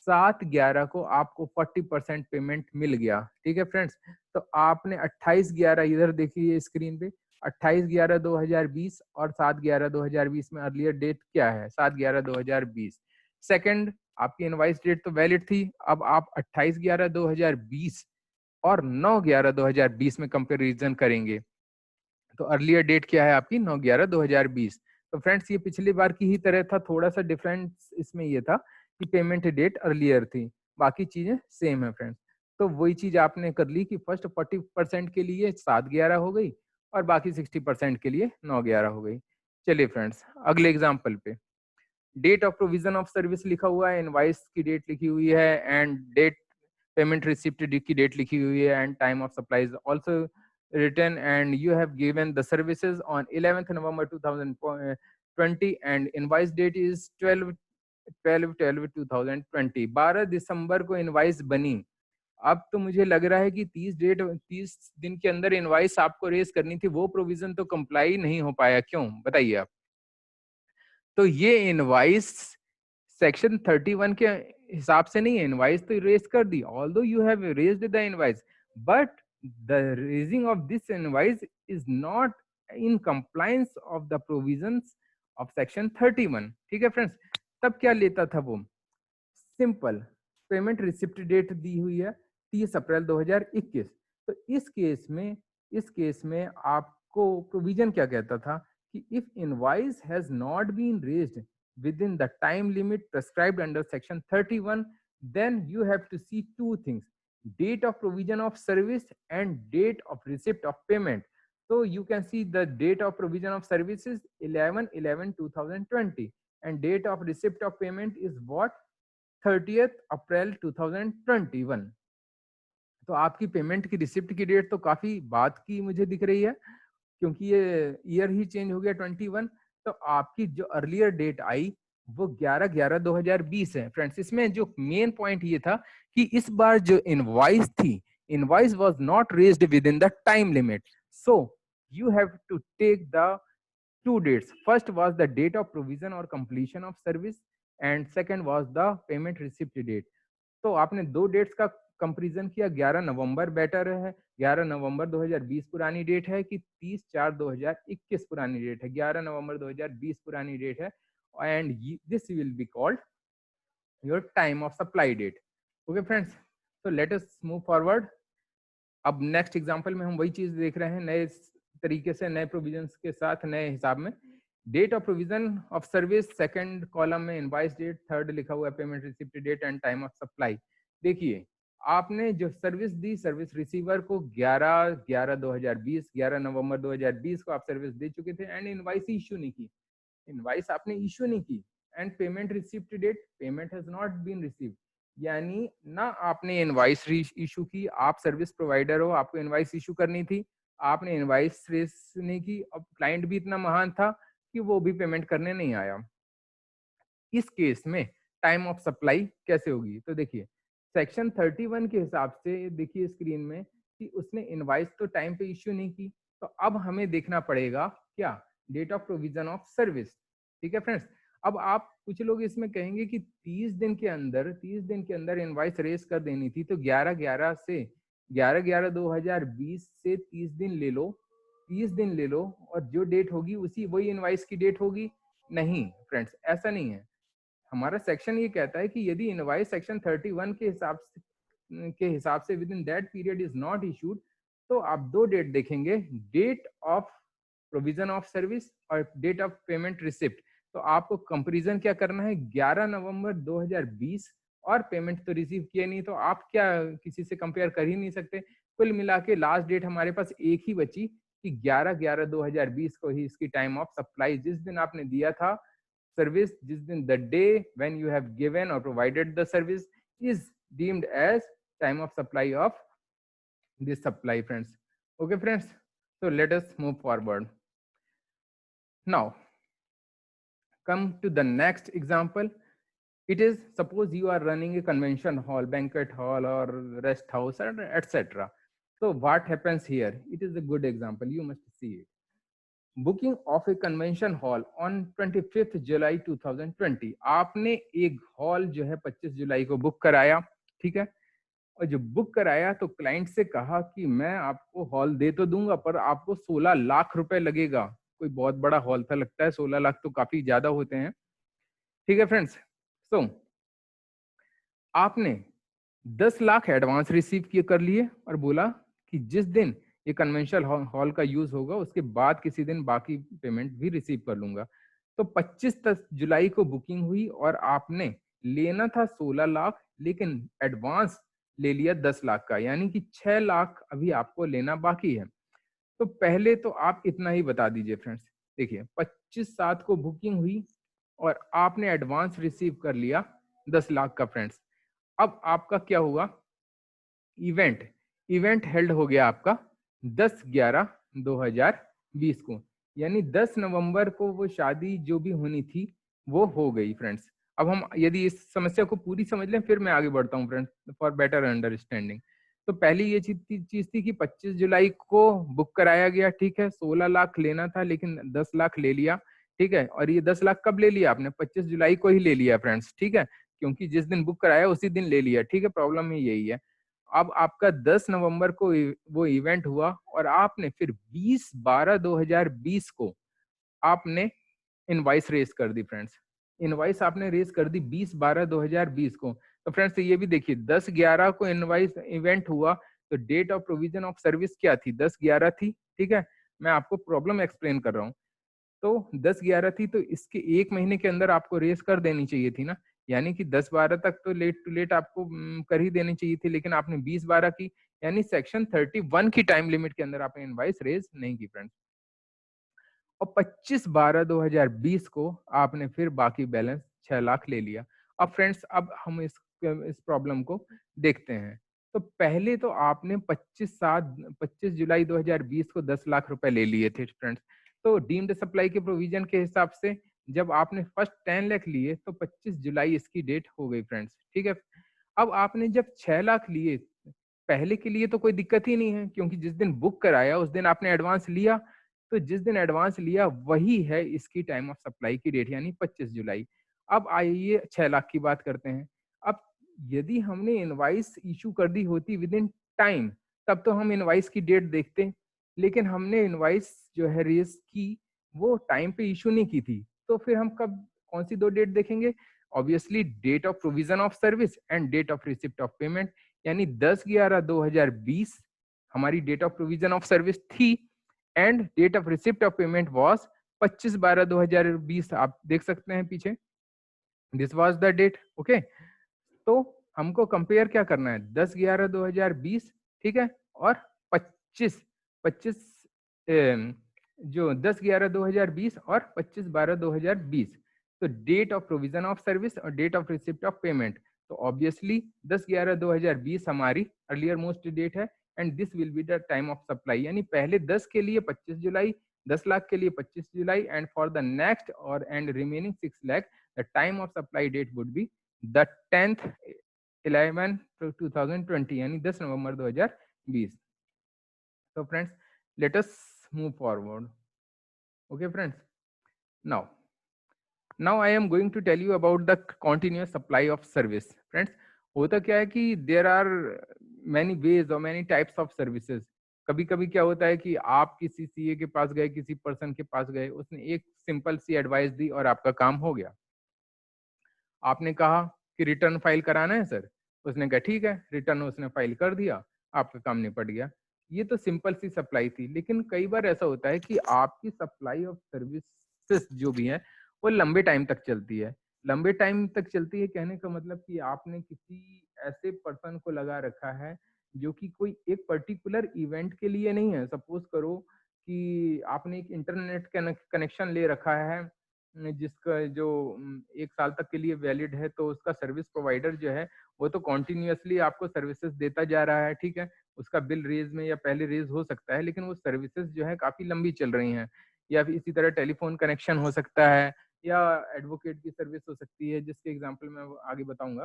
7/11 को आपको 40% पेमेंट मिल गया। ठीक है फ्रेंड्स, तो आपने 28/11, इधर देखिए स्क्रीन पे, 28/11/2020 और 7/11/2020 में अर्लियर डेट क्या है, 7/11/2020। सेकंड, आपकी इनवाइस डेट तो वैलिड थी। अब आप 28/11/2020 और 9/11/2020 में कंपैरिजन करेंगे, तो अर्लियर डेट क्या है आपकी, 9/11/2020। तो फ्रेंड्स ये पिछली बार की ही तरह था, थोड़ा सा डिफरेंस इसमें ये था कि पेमेंट डेट अर्लियर थी, बाकी चीजें सेम है फ्रेंड्स। तो वही चीज आपने कर ली कि फर्स्ट 40% के लिए 7/11 हो गई और बाकी 60% के लिए 9/11 हो गई। चलिए फ्रेंड्स अगले एग्जाम्पल पे, date of provision of service लिखा हुआ है, इनवाइस की डेट लिखी हुई है एंड डेट पेमेंट रिसिप्ट की डेट लिखी हुई है and time of supply is also written and you have given the services on 11th November 2020 and invoice date is 12/12/2020। 12 दिसंबर को इनवाइस बनी। अब तो मुझे लग रहा है कि 30 दिन के अंदर इनवाइस आपको रेस करनी थी, वो प्रोविजन तो कंप्लाई नहीं हो पाया, क्यों बताइए आप। तो ये इनवाइस सेक्शन 31 के हिसाब से नहीं है, इनवाइस तो रेज कर दी, although you have raised the invoice, but the raising of this invoice is not in compliance of the provisions of section 31। ठीक है फ्रेंड्स, तब क्या लेता था वो, सिंपल पेमेंट रिसिप्ट डेट दी हुई है 30 अप्रैल 2021। तो इस केस में आपको प्रोविजन क्या कहता था कि if invoice has not been raised within the time limit prescribed under section 31, then you have to see two things: date of provision of service and date of receipt of payment. So you can see the date of provision of services 11/11/2020, and date of receipt of payment is what? 30th April 2021. तो आपकी payment की receipt की date तो काफी बाद की मुझे दिख रही है, क्योंकि ये ईयर ही चेंज हो गया 21। तो आपकी जो अर्लियर डेट आई वो 11/11/2020 है फ्रेंड्स। इसमें जो मेन पॉइंट ये था कि इस बार जो इनवॉइस थी, invoice was not raised within the time limit, so you have to take the two dates. First was the date of provision or completion of service, and second was the payment receipt date. तो आपने दो dates का comparison किया। 11 नवंबर better है, 11 नवंबर 2020 पुरानी डेट है कि 30/4/2021 पुरानी डेट है? 11 नवंबर 2020 पुरानी डेट है, and this will be called your time of supply date. Okay friends, तो लेट अस मूव फॉरवर्ड। अब नेक्स्ट एग्जांपल में हम वही चीज देख रहे हैं नए तरीके से, नए प्रोविजंस के साथ, नए हिसाब में। Date of provision of service, second column में इनवॉइस डेट, थर्ड लिखा हुआ है payment receipt date and time of supply. देखिए, आपने जो सर्विस दी सर्विस रिसीवर को 11/11/2020, 11 नवंबर 2020 को आप सर्विस दे चुके थे, एंड इनवॉइस इश्यू नहीं की, इनवॉइस आपने इश्यू नहीं की, and payment receipt date, payment has not been received, यानी ना आपने इनवॉइस इशू की, आप सर्विस प्रोवाइडर हो, आपको इनवॉइस इशू करनी थी, आपने इनवॉइस रेस नहीं की। अब क्लाइंट भी इतना महान था कि वो भी पेमेंट करने नहीं आया। इस केस में टाइम ऑफ सप्लाई कैसे होगी? तो देखिए, सेक्शन 31 के हिसाब से देखिए स्क्रीन में कि उसने इनवॉइस तो टाइम पे इश्यू नहीं की, तो अब हमें देखना पड़ेगा क्या? Date of provision of service. ठीक है फ्रेंड्स, अब आप कुछ लोग इसमें कहेंगे कि 30 दिन के अंदर इनवॉइस रेस कर देनी थी, तो 11/11/2020 से 30 दिन ले लो, 30 दिन ले लो, और जो डेट होगी उसी वही इनवॉइस की डेट होगी। नहीं फ्रेंड्स, ऐसा नहीं है। हमारा सेक्शन ये कहता है कि यदि इनवॉइस सेक्शन 31 के हिसाब से within that period is not issued, तो आप दो डेट देखेंगे, date of provision of service और डेट ऑफ पेमेंट रिसिप्ट। तो आपको कंपैरिजन क्या करना है? 11 नवंबर 2020, और पेमेंट तो रिसीव किया नहीं, तो आप क्या किसी से कंपेयर कर ही नहीं सकते। कुल मिला के लास्ट डेट हमारे पास एक ही बची कि 11/11/2020 को ही इसकी टाइम ऑफ सप्लाई, जिस दिन आपने दिया था service, जिस दिन the day when you have given or provided the service, is deemed as time of supply of this supply friends. Okay friends, so let us move forward. Now come to the next example. It is, suppose you are running a convention hall, banquet hall, or rest house, etc. So what happens here? It is a good example, you must see it. Booking of A convention hall on 25 जुलाई 2020। आपने एक hall जो है 25 जुलाई को book कराया, ठीक है, और जो बुक कराया तो क्लाइंट से कहा कि मैं आपको हॉल दे तो दूंगा पर आपको 16 लाख रुपए लगेगा। कोई बहुत बड़ा हॉल था लगता है, 16 लाख तो काफी ज्यादा होते हैं। ठीक है फ्रेंड्स, सो आपने 10 लाख एडवांस रिसीव किए कर लिए और बोला कि जिस दिन ये कन्वेंशन हॉल का यूज होगा उसके बाद किसी दिन बाकी पेमेंट भी रिसीव कर लूंगा। तो 25 जुलाई को बुकिंग हुई और आपने लेना था 16 लाख, लेकिन एडवांस ले लिया 10 लाख का, यानी कि 6 लाख अभी आपको लेना बाकी है। तो पहले तो आप इतना ही बता दीजिए फ्रेंड्स। देखिए, 25/7 को बुकिंग हुई और आपने एडवांस रिसीव कर लिया 10 लाख का फ्रेंड्स। अब आपका क्या हुआ? इवेंट हेल्ड हो गया आपका 10/11/2020 को, यानी 10 नवंबर को वो शादी जो भी होनी थी वो हो गई फ्रेंड्स। अब हम यदि इस समस्या को पूरी समझ लें फिर मैं आगे बढ़ता हूँ फ्रेंड्स फॉर बेटर अंडरस्टैंडिंग। तो पहली ये चीज थी कि 25 जुलाई को बुक कराया गया, ठीक है, 16 लाख लेना था लेकिन 10 लाख ले लिया, ठीक है। और ये 10 लाख कब ले लिया आपने? 25 जुलाई को ही ले लिया फ्रेंड्स, ठीक है, क्योंकि जिस दिन बुक कराया उसी दिन ले लिया, ठीक है। प्रॉब्लम ही यही है। अब आपका 10 नवंबर को वो इवेंट हुआ और आपने फिर 20/12/2020 को आपने इनवॉइस रेस कर दी फ्रेंड्स। इनवॉइस आपने रेस कर दी 20/12/2020 को। तो फ्रेंड्स ये भी देखिए, 10/11 को इनवॉइस इवेंट हुआ, तो date of provision of service क्या थी? 10/11 थी, ठीक है। मैं आपको प्रॉब्लम एक्सप्लेन कर रहा हूँ। तो 10/11 थी, तो इसके एक महीने के अंदर आपको रेस कर देनी चाहिए थी ना, यानी कि 10-12 तक तो लेट टू लेट आपको कर ही देनी चाहिए थी, लेकिन आपने 20-12 की, यानी सेक्शन 31 की टाइम लिमिट के अंदर आपने इनवॉइस रेज नहीं की फ्रेंड्स। और 25/12/2020 को आपने फिर बाकी बैलेंस 6 लाख ले लिया। अब फ्रेंड्स, अब हम इस प्रॉब्लम को देखते हैं। तो पहले तो आपने 25 जुलाई 2020 को 10 लाख रुपए ले लिए थे फ्रेंड्स। तो डीम्ड सप्लाई के प्रोविजन के हिसाब से जब आपने फर्स्ट 10 लाख लिए तो 25 जुलाई इसकी डेट हो गई फ्रेंड्स, ठीक है। अब आपने जब 6 लाख लिए, पहले के लिए तो कोई दिक्कत ही नहीं है, क्योंकि जिस दिन बुक कराया उस दिन आपने एडवांस लिया, तो जिस दिन एडवांस लिया वही है इसकी टाइम ऑफ सप्लाई की डेट, यानी 25 जुलाई। अब आइए 6 लाख की बात करते हैं। अब यदि हमने इनवाइस इशू कर दी होती विद इन टाइम, तब तो हम इनवाइस की डेट देखते, लेकिन हमने इनवाइस जो है रेस की वो टाइम पे इशू नहीं की थी, तो फिर हम कब कौन सी दो डेट देखेंगे? Obviously date of provision of service and date of receipt of payment, यानी 10/11/2020 हमारी date of provision of service थी and date of receipt of payment was 25/12/2020। आप देख सकते हैं पीछे, this was the date, okay. तो हमको कंपेयर क्या करना है? 10/11/2020, ठीक है, और 25 25 जो 10/11/2020 और 25/12/2020। तो date of provision of service और date of receipt of payment, तो ऑब्वियसली 10/11/2020 हमारी अर्लियर मोस्ट डेट है and this will be the time of supply, यानी पहले 10 के लिए 25 जुलाई, 10 लाख के लिए 25 जुलाई एंड फॉर द नेक्स्ट और and remaining 6 lakh the time of supply date would be the 10th 11 2020, यानी 10 नवंबर 2020। So friends, let us move forward. Okay friends, now I am going to tell you about the continuous supply of service. Friends, होता क्या है कि there are many ways or many types of services. कभी कभी क्या होता है कि आप किसी सीए के पास गए, किसी पर्सन के पास गए, उसने एक सिंपल सी एडवाइस दी और आपका काम हो गया। आपने कहा कि रिटर्न फाइल कराना है सर, उसने कहा ठीक है, रिटर्न उसने फाइल कर दिया, आपका काम निपट गया। ये तो सिंपल सी सप्लाई थी। लेकिन कई बार ऐसा होता है कि आपकी सप्लाई ऑफ सर्विसेज जो भी है वो लंबे टाइम तक चलती है। लंबे टाइम तक चलती है कहने का मतलब कि आपने किसी ऐसे पर्सन को लगा रखा है जो कि कोई एक पर्टिकुलर इवेंट के लिए नहीं है। सपोज करो कि आपने एक इंटरनेट कनेक्शन ले रखा है जिसका जो 1 साल तक के लिए वैलिड है, तो उसका सर्विस प्रोवाइडर जो है वो तो कंटिन्यूअसली आपको सर्विसेज देता जा रहा है, ठीक है। उसका बिल रेज में या पहले रेज हो सकता है, लेकिन वो सर्विसेज जो है काफी लंबी चल रही हैं। या फिर इसी तरह टेलीफोन कनेक्शन हो सकता है या एडवोकेट की सर्विस हो सकती है, जिसके एग्जाम्पल मैं आगे बताऊंगा।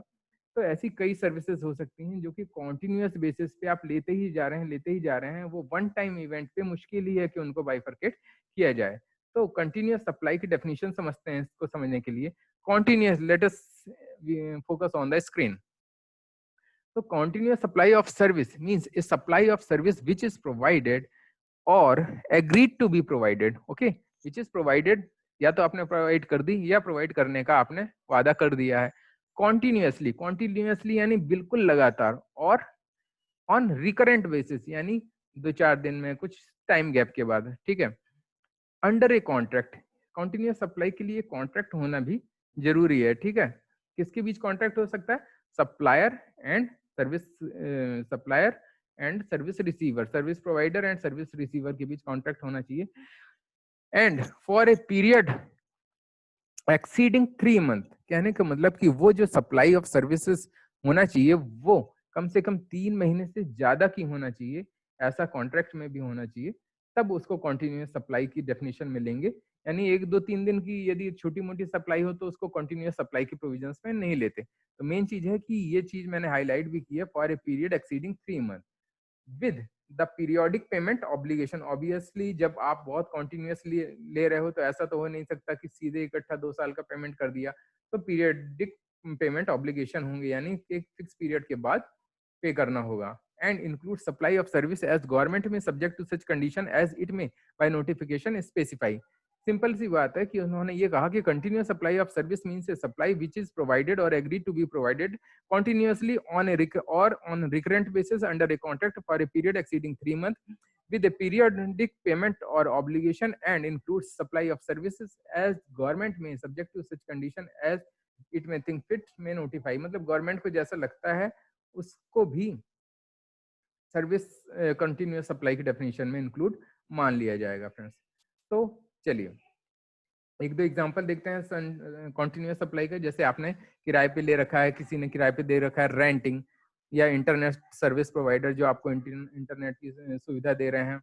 तो ऐसी कई सर्विसेज हो सकती हैं जो कि कॉन्टिन्यूअस बेसिस पे आप लेते ही जा रहे हैं, लेते ही जा रहे हैं। वो वन टाइम इवेंट पे मुश्किल ही है कि उनको बाइफरकेट किया जाए। तो कंटिन्यूअस सप्लाई की डेफिनेशन समझते हैं इसको समझने के लिए। Continuous, let us focus on the screen. So continuous supply of service means a supply of service which is provided or agreed to be provided, okay, which is provided, या तो आपने प्रोवाइड कर दी या प्रोवाइड करने का आपने वादा कर दिया है। कॉन्टिन्यूअसली, कॉन्टिन्यूअसली यानी बिल्कुल लगातार, और ऑन रिकरेंट बेसिस यानी 2-4 दिन में कुछ टाइम गैप के बाद, ठीक है। Under a contract, continuous supply के लिए कॉन्ट्रैक्ट होना भी जरूरी है, ठीक है। किसके बीच कॉन्ट्रैक्ट हो सकता है? Supplier and service supplier and service receiver, service provider and service receiver के बीच कॉन्ट्रैक्ट होना चाहिए। And for a period exceeding 3 month, कहने का मतलब कि वो जो सप्लाई ऑफ सर्विसेज होना चाहिए वो कम से कम 3 महीने से ज्यादा की होना चाहिए, ऐसा कॉन्ट्रैक्ट में भी होना चाहिए, तब उसको कंटिन्यूअस सप्लाई की डेफिनेशन में लेंगे। यानी 1-2-3 दिन की यदि छोटी मोटी सप्लाई हो तो उसको कंटिन्यूअस सप्लाई की प्रोविजंस में नहीं लेते। तो मेन चीज है कि ये चीज मैंने हाईलाइट भी की है, for a period exceeding 3 month with the periodic payment obligation. Obviously जब आप बहुत कॉन्टिन्यूअसली ले रहे हो तो ऐसा तो हो नहीं सकता कि सीधे इकट्ठा 2 साल का पेमेंट कर दिया, तो पीरियडिक पेमेंट ऑब्लिगेशन होंगे, यानी एक फिक्स पीरियड के बाद पे करना होगा। And include supply of service as government में subject to such condition as it में बाय नोटिफिकेशन स्पेसिफाई। सिंपल सी बात है कि उन्होंने ये कहा कि continuous supply of service means a supply which is provided और agreed to be provided continuously on a on recurrent basis under a contract for a period exceeding 3 months with a periodic payment or obligation and includes supply of services as government may subject to such condition as it may think fit may notify, मतलब government को जैसा लगता है उसको भी service continuous supply की definition में include मान लिया जाएगा फ्रेंड्स। तो चलिए एक दो एग्जांपल देखते हैं कंटिन्यूअस सप्लाई का। जैसे आपने किराए पे ले रखा है, किसी ने किराए पे दे रखा है रेंटिंग, या इंटरनेट सर्विस प्रोवाइडर जो आपको इंटरनेट की सुविधा दे रहे हैं,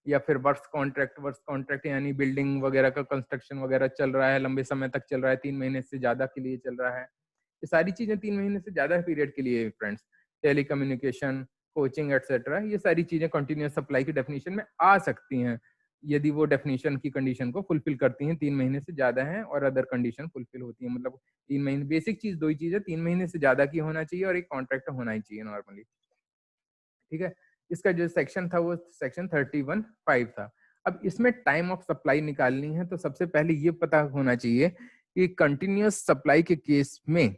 या फिर वर्क्स कॉन्ट्रैक्ट यानी बिल्डिंग वगैरह का कंस्ट्रक्शन वगैरह चल रहा है, लंबे समय तक चल रहा है, 3 महीने से ज्यादा के लिए चल रहा है। ये सारी चीजें 3 महीने से ज्यादा पीरियड के लिए फ्रेंड्स, टेलीकम्युनिकेशन, कोचिंग एटसेट्रा, ये सारी चीजें कंटिन्यूअस सप्लाई की डेफिनेशन में आ सकती हैं यदि वो डेफिनेशन की कंडीशन को फुलफिल करती हैं, 3 महीने से ज्यादा है और अदर कंडीशन फुलफिल होती है। मतलब 3 महीने, बेसिक चीज दो ही चीज है, 3 महीने से ज्यादा की होना चाहिए और एक कॉन्ट्रैक्ट होना ही चाहिए नॉर्मली, ठीक है। इसका जो सेक्शन था वो सेक्शन 31(5) था। अब इसमें टाइम ऑफ सप्लाई निकालनी है तो सबसे पहले ये पता होना चाहिए कि कंटिन्यूअस सप्लाई के केस में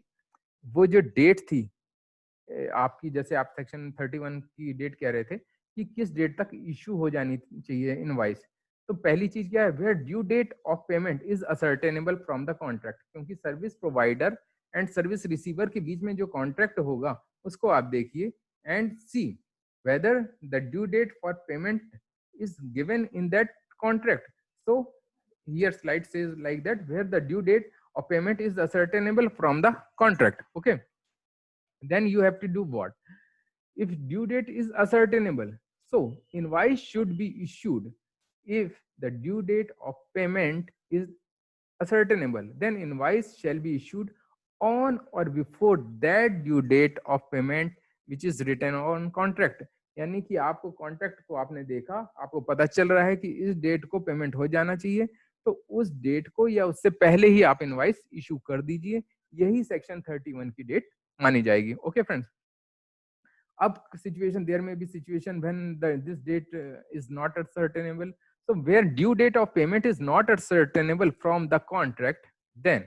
वो जो डेट थी आपकी, जैसे आप सेक्शन 31 की डेट कह रहे थे कि किस डेट तक इशू हो जानी चाहिए इनवॉइस। तो पहली चीज क्या है, where due date of payment is ascertainable from the contract, क्योंकि service provider and service receiver के बीच में जो कॉन्ट्रैक्ट होगा उसको आप देखिए and see whether the due date for payment is given in that contract. So here slide says like that, where the due date of payment is ascertainable from the contract. Okay, then you have to do what? If due date is ascertainable, so invoice should be issued. If the due date of payment is ascertainable, then invoice shall be issued on or before that due date of payment which is written on contract. यानी कि आपको contract को आपने देखा, आपको पता चल रहा है कि इस डेट को पेमेंट हो जाना चाहिए, तो उस डेट को या उससे पहले ही आप इनवाइस इशू कर दीजिए, यही सेक्शन 31 की डेट मानी जाएगी। ओके फ्रेंड्स, अब situation, there may be situation when this date is not ascertainable. So where due date of payment is not ascertainable from the contract, then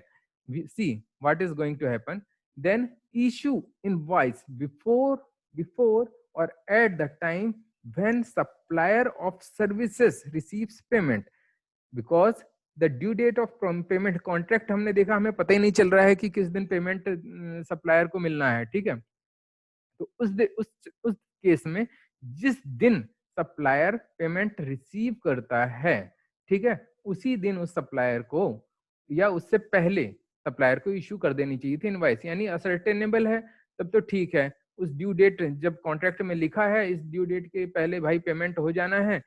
we see what is going to happen. Then issue invoice before or at the time when supplier of services receives payment, because the due date of payment contract हमने देखा, हमें पता ही नहीं चल रहा है कि किस दिन पेमेंट सप्लायर को मिलना है, ठीक है। तो उस केस में जिस दिन सप्लायर पेमेंट रिसीव करता है, ठीक है, उसी दिन उस सप्लायर को या उससे पहले सप्लायर को इशू कर देनी चाहिए थी इनवॉइस। यानी असर्टेनेबल है तब तो ठीक है, उस ड्यू डेट जब कॉन्ट्रैक्ट में लिखा है इस ड्यू डेट के पहले भाई पेमेंट हो जाना है,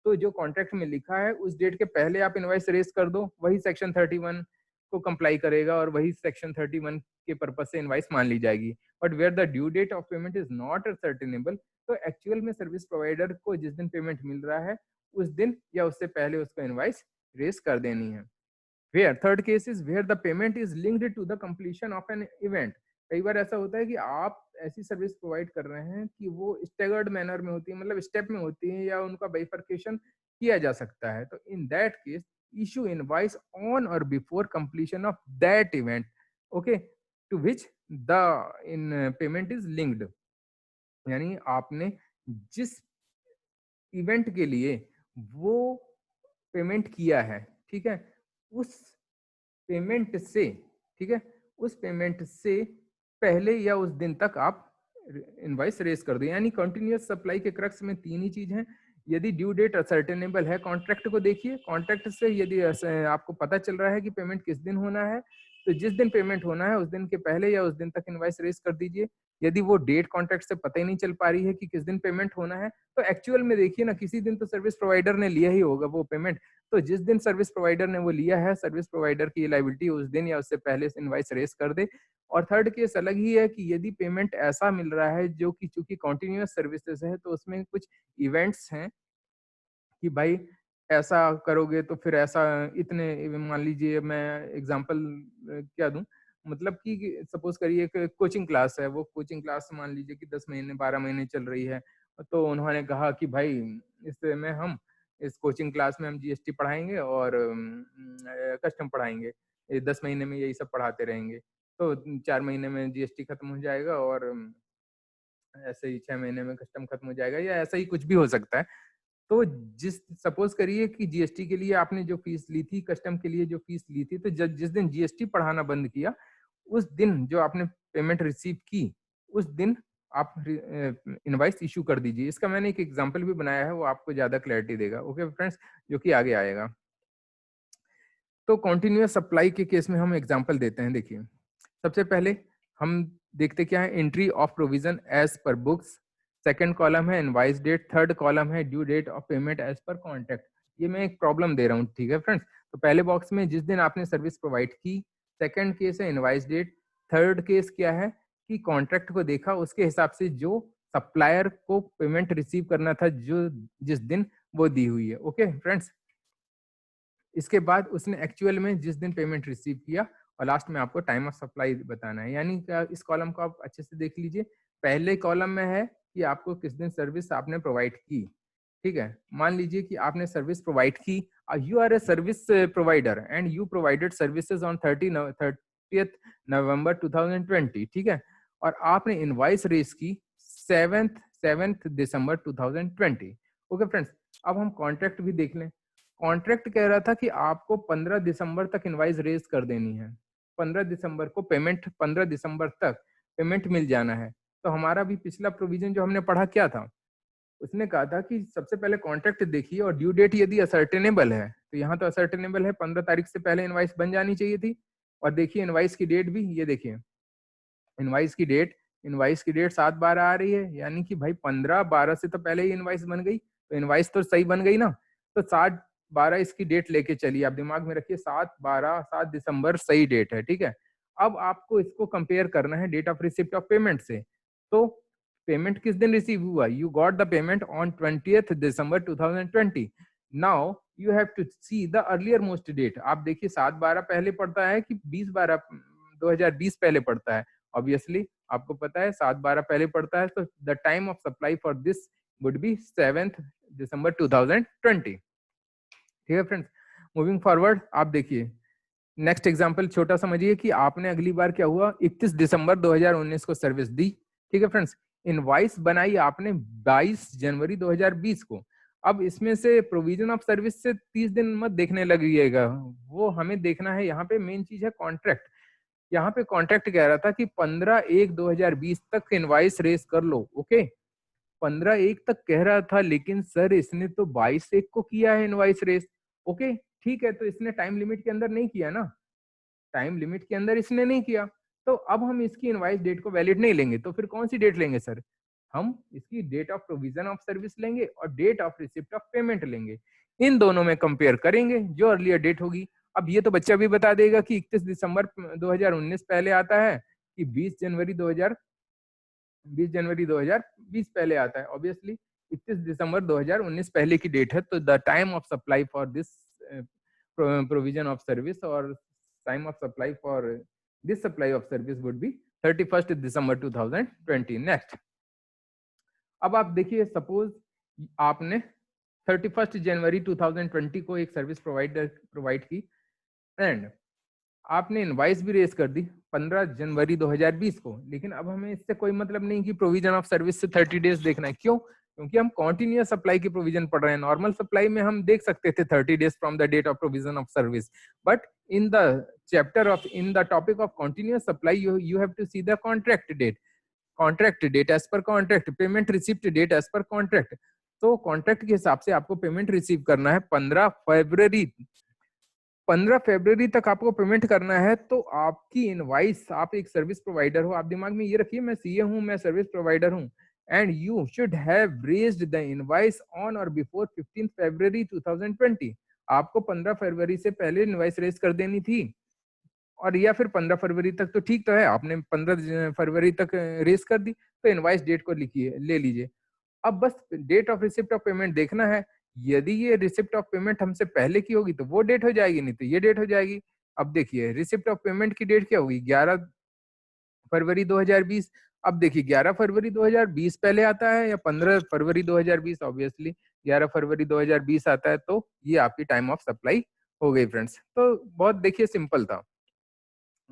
तो जो कॉन्ट्रैक्ट में लिखा है उस डेट के पहले आप इनवॉइस रेज कर दो, वही सेक्शन 31 को कंप्लाई करेगा और वही सेक्शन 31 के पर्पज से इनवॉइस मान ली जाएगी। But where the due date of payment is not ascertainable, तो एक्चुअल में सर्विस प्रोवाइडर को जिस दिन पेमेंट मिल रहा है उस दिन या उससे पहले उसको इनवॉइस रेज कर देनी है। Where third case is where the payment is linked to the completion of an event. कई बार ऐसा होता है कि आप ऐसी सर्विस प्रोवाइड कर रहे हैं कि वो स्टेगर्ड मैनर में होती है, मतलब स्टेप में होती है या उनका बाइफर्केशन किया जा सकता है। तो in that case issue invoice on or before completion of that event, okay, to which the in payment is linked। यानी आपने जिस इवेंट के लिए वो पेमेंट किया है, ठीक है, उस पेमेंट से, ठीक है, उस पेमेंट से पहले या उस दिन तक आप इनवॉइस रेज कर दें। यानी कंटिन्यूअस सप्लाई के क्रक्स में तीन ही चीज हैं। यदि ड्यू डेट असर्टेनेबल है, कॉन्ट्रैक्ट को देखिए, कॉन्ट्रैक्ट से यदि आपको पता चल रहा है कि पेमेंट किस दिन होना है, तो जिस दिन पेमेंट होना है उस दिन के पहले या उस दिन तक इनवॉइस रेज कर दीजिए। यदि वो डेट कॉन्ट्रैक्ट से पता ही नहीं चल पा रही है कि किस दिन पेमेंट होना है, तो एक्चुअल में देखिए ना, किसी दिन तो सर्विस प्रोवाइडर ने लिया ही होगा वो पेमेंट, तो जिस दिन सर्विस प्रोवाइडर ने वो लिया है, सर्विस प्रोवाइडर की लायबिलिटी उस दिन या उससे पहले इनवॉइस रेज कर दे। और थर्ड केस अलग ही है कि यदि पेमेंट ऐसा मिल रहा है जो कि चूंकि कॉन्टिन्यूअस सर्विसेज है, तो उसमें कुछ इवेंट्स हैं कि भाई ऐसा करोगे तो फिर ऐसा इतने, मान लीजिए मैं एग्जांपल क्या दूं, मतलब कि सपोज करिए एक कोचिंग क्लास है, वो कोचिंग क्लास मान लीजिए कि 10 महीने 12 महीने चल रही है, तो उन्होंने कहा कि भाई इसमें हम इस कोचिंग क्लास में हम जीएसटी पढ़ाएंगे और कस्टम पढ़ाएंगे, 10 महीने में यही सब पढ़ाते रहेंगे, तो 4 महीने में जीएसटी खत्म हो जाएगा और ऐसे ही 6 महीने में कस्टम खत्म हो जाएगा, या ऐसा ही कुछ भी हो सकता है। तो जिस सपोज करिए कि जीएसटी के लिए आपने जो फीस ली थी, कस्टम के लिए जो फीस ली थी, तो जिस दिन जीएसटी पढ़ाना बंद किया उस दिन जो आपने पेमेंट रिसीव की, उस दिन आप इनवाइस इशू कर दीजिए। इसका मैंने एक एग्जांपल भी बनाया है, वो आपको ज़्यादा क्लैरिटी देगा। ओके फ्रेंड्स, जो कि आगे आएगा। तो कंटिन्यूअस सप्लाई के केस में हम एग्जांपल देते हैं। देखिए, सबसे पहले हम देखते क्या है, entry of provision as per books. Second column है इनवाइस डेट। थर्ड कॉलम है due date of payment as per contract. ये मैं एक प्रॉब्लम दे रहा हूँ, ठीक है फ्रेंड्स। तो पहले बॉक्स में जिस दिन आपने सर्विस प्रोवाइड की, सेकंड केस है इनवाइस डेट, थर्ड केस क्या है कि कॉन्ट्रैक्ट को देखा, उसके हिसाब से जो सप्लायर को पेमेंट रिसीव करना था जो जिस दिन, वो दी हुई है। ओके फ्रेंड्स, इसके बाद उसने एक्चुअल में जिस दिन पेमेंट रिसीव किया, और लास्ट में आपको टाइम ऑफ सप्लाई बताना है। यानी क्या, इस कॉलम को आप अच्छे से देख लीजिए। पहले कॉलम में है कि आपको किस दिन सर्विस आपने प्रोवाइड की, ठीक है। मान लीजिए कि आपने सर्विस प्रोवाइड की, you are a service provider and you provided services on 30th November 2020, ठीक है। और आपने इनवाइस रेज की 7th दिसंबर 2020। ओके फ्रेंड्स, अब हम कॉन्ट्रैक्ट भी देख लें। कॉन्ट्रैक्ट कह रहा था कि आपको 15 दिसंबर तक इनवाइस रेज कर देनी है। 15 दिसंबर को पेमेंट, 15 दिसंबर तक पेमेंट मिल जाना है। तो हमारा भी पिछला प्रोविजन जो हमने पढ़ा क्या था, उसने कहा था कि सबसे पहले कॉन्ट्रैक्ट देखिए और ड्यू डेट यदि असर्टेनेबल है, तो यहाँ तो असर्टेनेबल है, 15 तारीख से पहले इनवाइस बन जानी चाहिए थी। और देखिए इनवाइस की डेट भी, ये देखिए इनवाइस की डेट 7/12 आ रही है, यानी कि भाई 15/12 से तो पहले ही इनवाइस बन गई, तो इनवाइस तो सही बन गई ना। तो 7/12 इसकी डेट लेके चलिए, आप दिमाग में रखिए 7/12, 7 दिसंबर सही डेट है, ठीक है। अब आपको इसको कंपेयर करना है date of receipt of payment से। तो पेमेंट किस दिन रिसीव हुआ, you got the payment on 20th December 2020। Now you have to see the earlier most date. आप देखिए 7/12 पहले पड़ता है कि 20/12/2020 पहले पड़ता है। ऑब्वियसली आपको पता है 7/12 पहले पड़ता है, तो the time of supply for this would be 7th दिसंबर 2020, ठीक है फ्रेंड्स। मूविंग फॉरवर्ड, आप देखिए नेक्स्ट एग्जांपल छोटा समझिए कि आपने अगली बार क्या हुआ, 31 दिसंबर 2019 को सर्विस दी, ठीक है फ्रेंड्स। इनवॉइस बनाई आपने 22 जनवरी 2020 को। अब इसमें से प्रोविजन ऑफ सर्विस से 30 दिन मत देखने लगिएगा, वो हमें देखना है, यहाँ पे मेन चीज है कॉन्ट्रैक्ट। यहाँ पे कॉन्ट्रैक्ट कह रहा था कि 15/1/2020 तक इनवाइस रेस कर लो। ओके, 15/1 तक कह रहा था, लेकिन सर इसने तो 22/1 को किया है इनवाइस रेस। ओके, ठीक है, तो इसने टाइम लिमिट के अंदर नहीं किया ना, टाइम लिमिट के अंदर इसने नहीं किया, तो अब हम इसकी इनवाइस डेट को वैलिड नहीं लेंगे। तो फिर कौन सी डेट लेंगे सर, हम इसकी date of provision of service लेंगे और date of receipt of payment लेंगे। इन दोनों में कंपेयर करेंगे, जो अर्लियर डेट होगी। अब ये तो बच्चा भी बता देगा कि 31 दिसंबर 2019 पहले आता है कि 20 जनवरी 2020 पहले आता है। ऑब्वियसली 31 दिसंबर 2019 पहले की डेट है, तो the time of supply for this provision of service और time of supply for this supply of service would be 31 December 2020। Next, अब आप देखिए, सपोज आपने 31 जनवरी 2020 को एक सर्विस प्रोवाइड की एंड आपने इनवाइस भी रेस कर दी 15 जनवरी 2020 को। लेकिन अब हमें इससे कोई मतलब नहीं कि प्रोविजन ऑफ सर्विस से 30 डेज देखना है। क्यों? क्योंकि हम कॉन्टिन्यूअस सप्लाई की प्रोविजन पढ़ रहे हैं। नॉर्मल सप्लाई में हम देख सकते थे 30 days from the date of provision of service, but in the chapter of, in the topic of continuous supply, you have to see the contract date as per contract, payment receipt date as per contract. तो contract के हिसाब से आपको payment receive करना है 15 फरवरी तक आपको payment करना है। तो आपकी इनवाइस, आप एक सर्विस प्रोवाइडर हो, आप दिमाग में ये रखिए, मैं सीए हूं, मैं सर्विस प्रोवाइडर हूं, and you should have raised the invoice on और बिफोर 15 फरवरी 2020। आपको 15 फरवरी से पहले इनवाइस रेज कर देनी थी, और या फिर 15 फरवरी तक तो ठीक तो है, आपने 15 फरवरी तक रेज कर दी, तो इनवाइस डेट को लिखिए, ले लीजिए। अब बस date of receipt of payment देखना है। यदि ये रिसिप्ट ऑफ पेमेंट हमसे पहले की होगी तो वो डेट हो जाएगी, नहीं तो ये डेट हो जाएगी। अब देखिए रिसिप्ट ऑफ पेमेंट की डेट क्या होगी, 11 फरवरी 2020। अब देखिए 11 फरवरी 2020 पहले आता है या 15 फरवरी 2020? ऑब्वियसली 11 फरवरी 2020 आता है, तो ये आपकी टाइम ऑफ सप्लाई हो गई फ्रेंड्स। तो बहुत देखिए सिंपल था।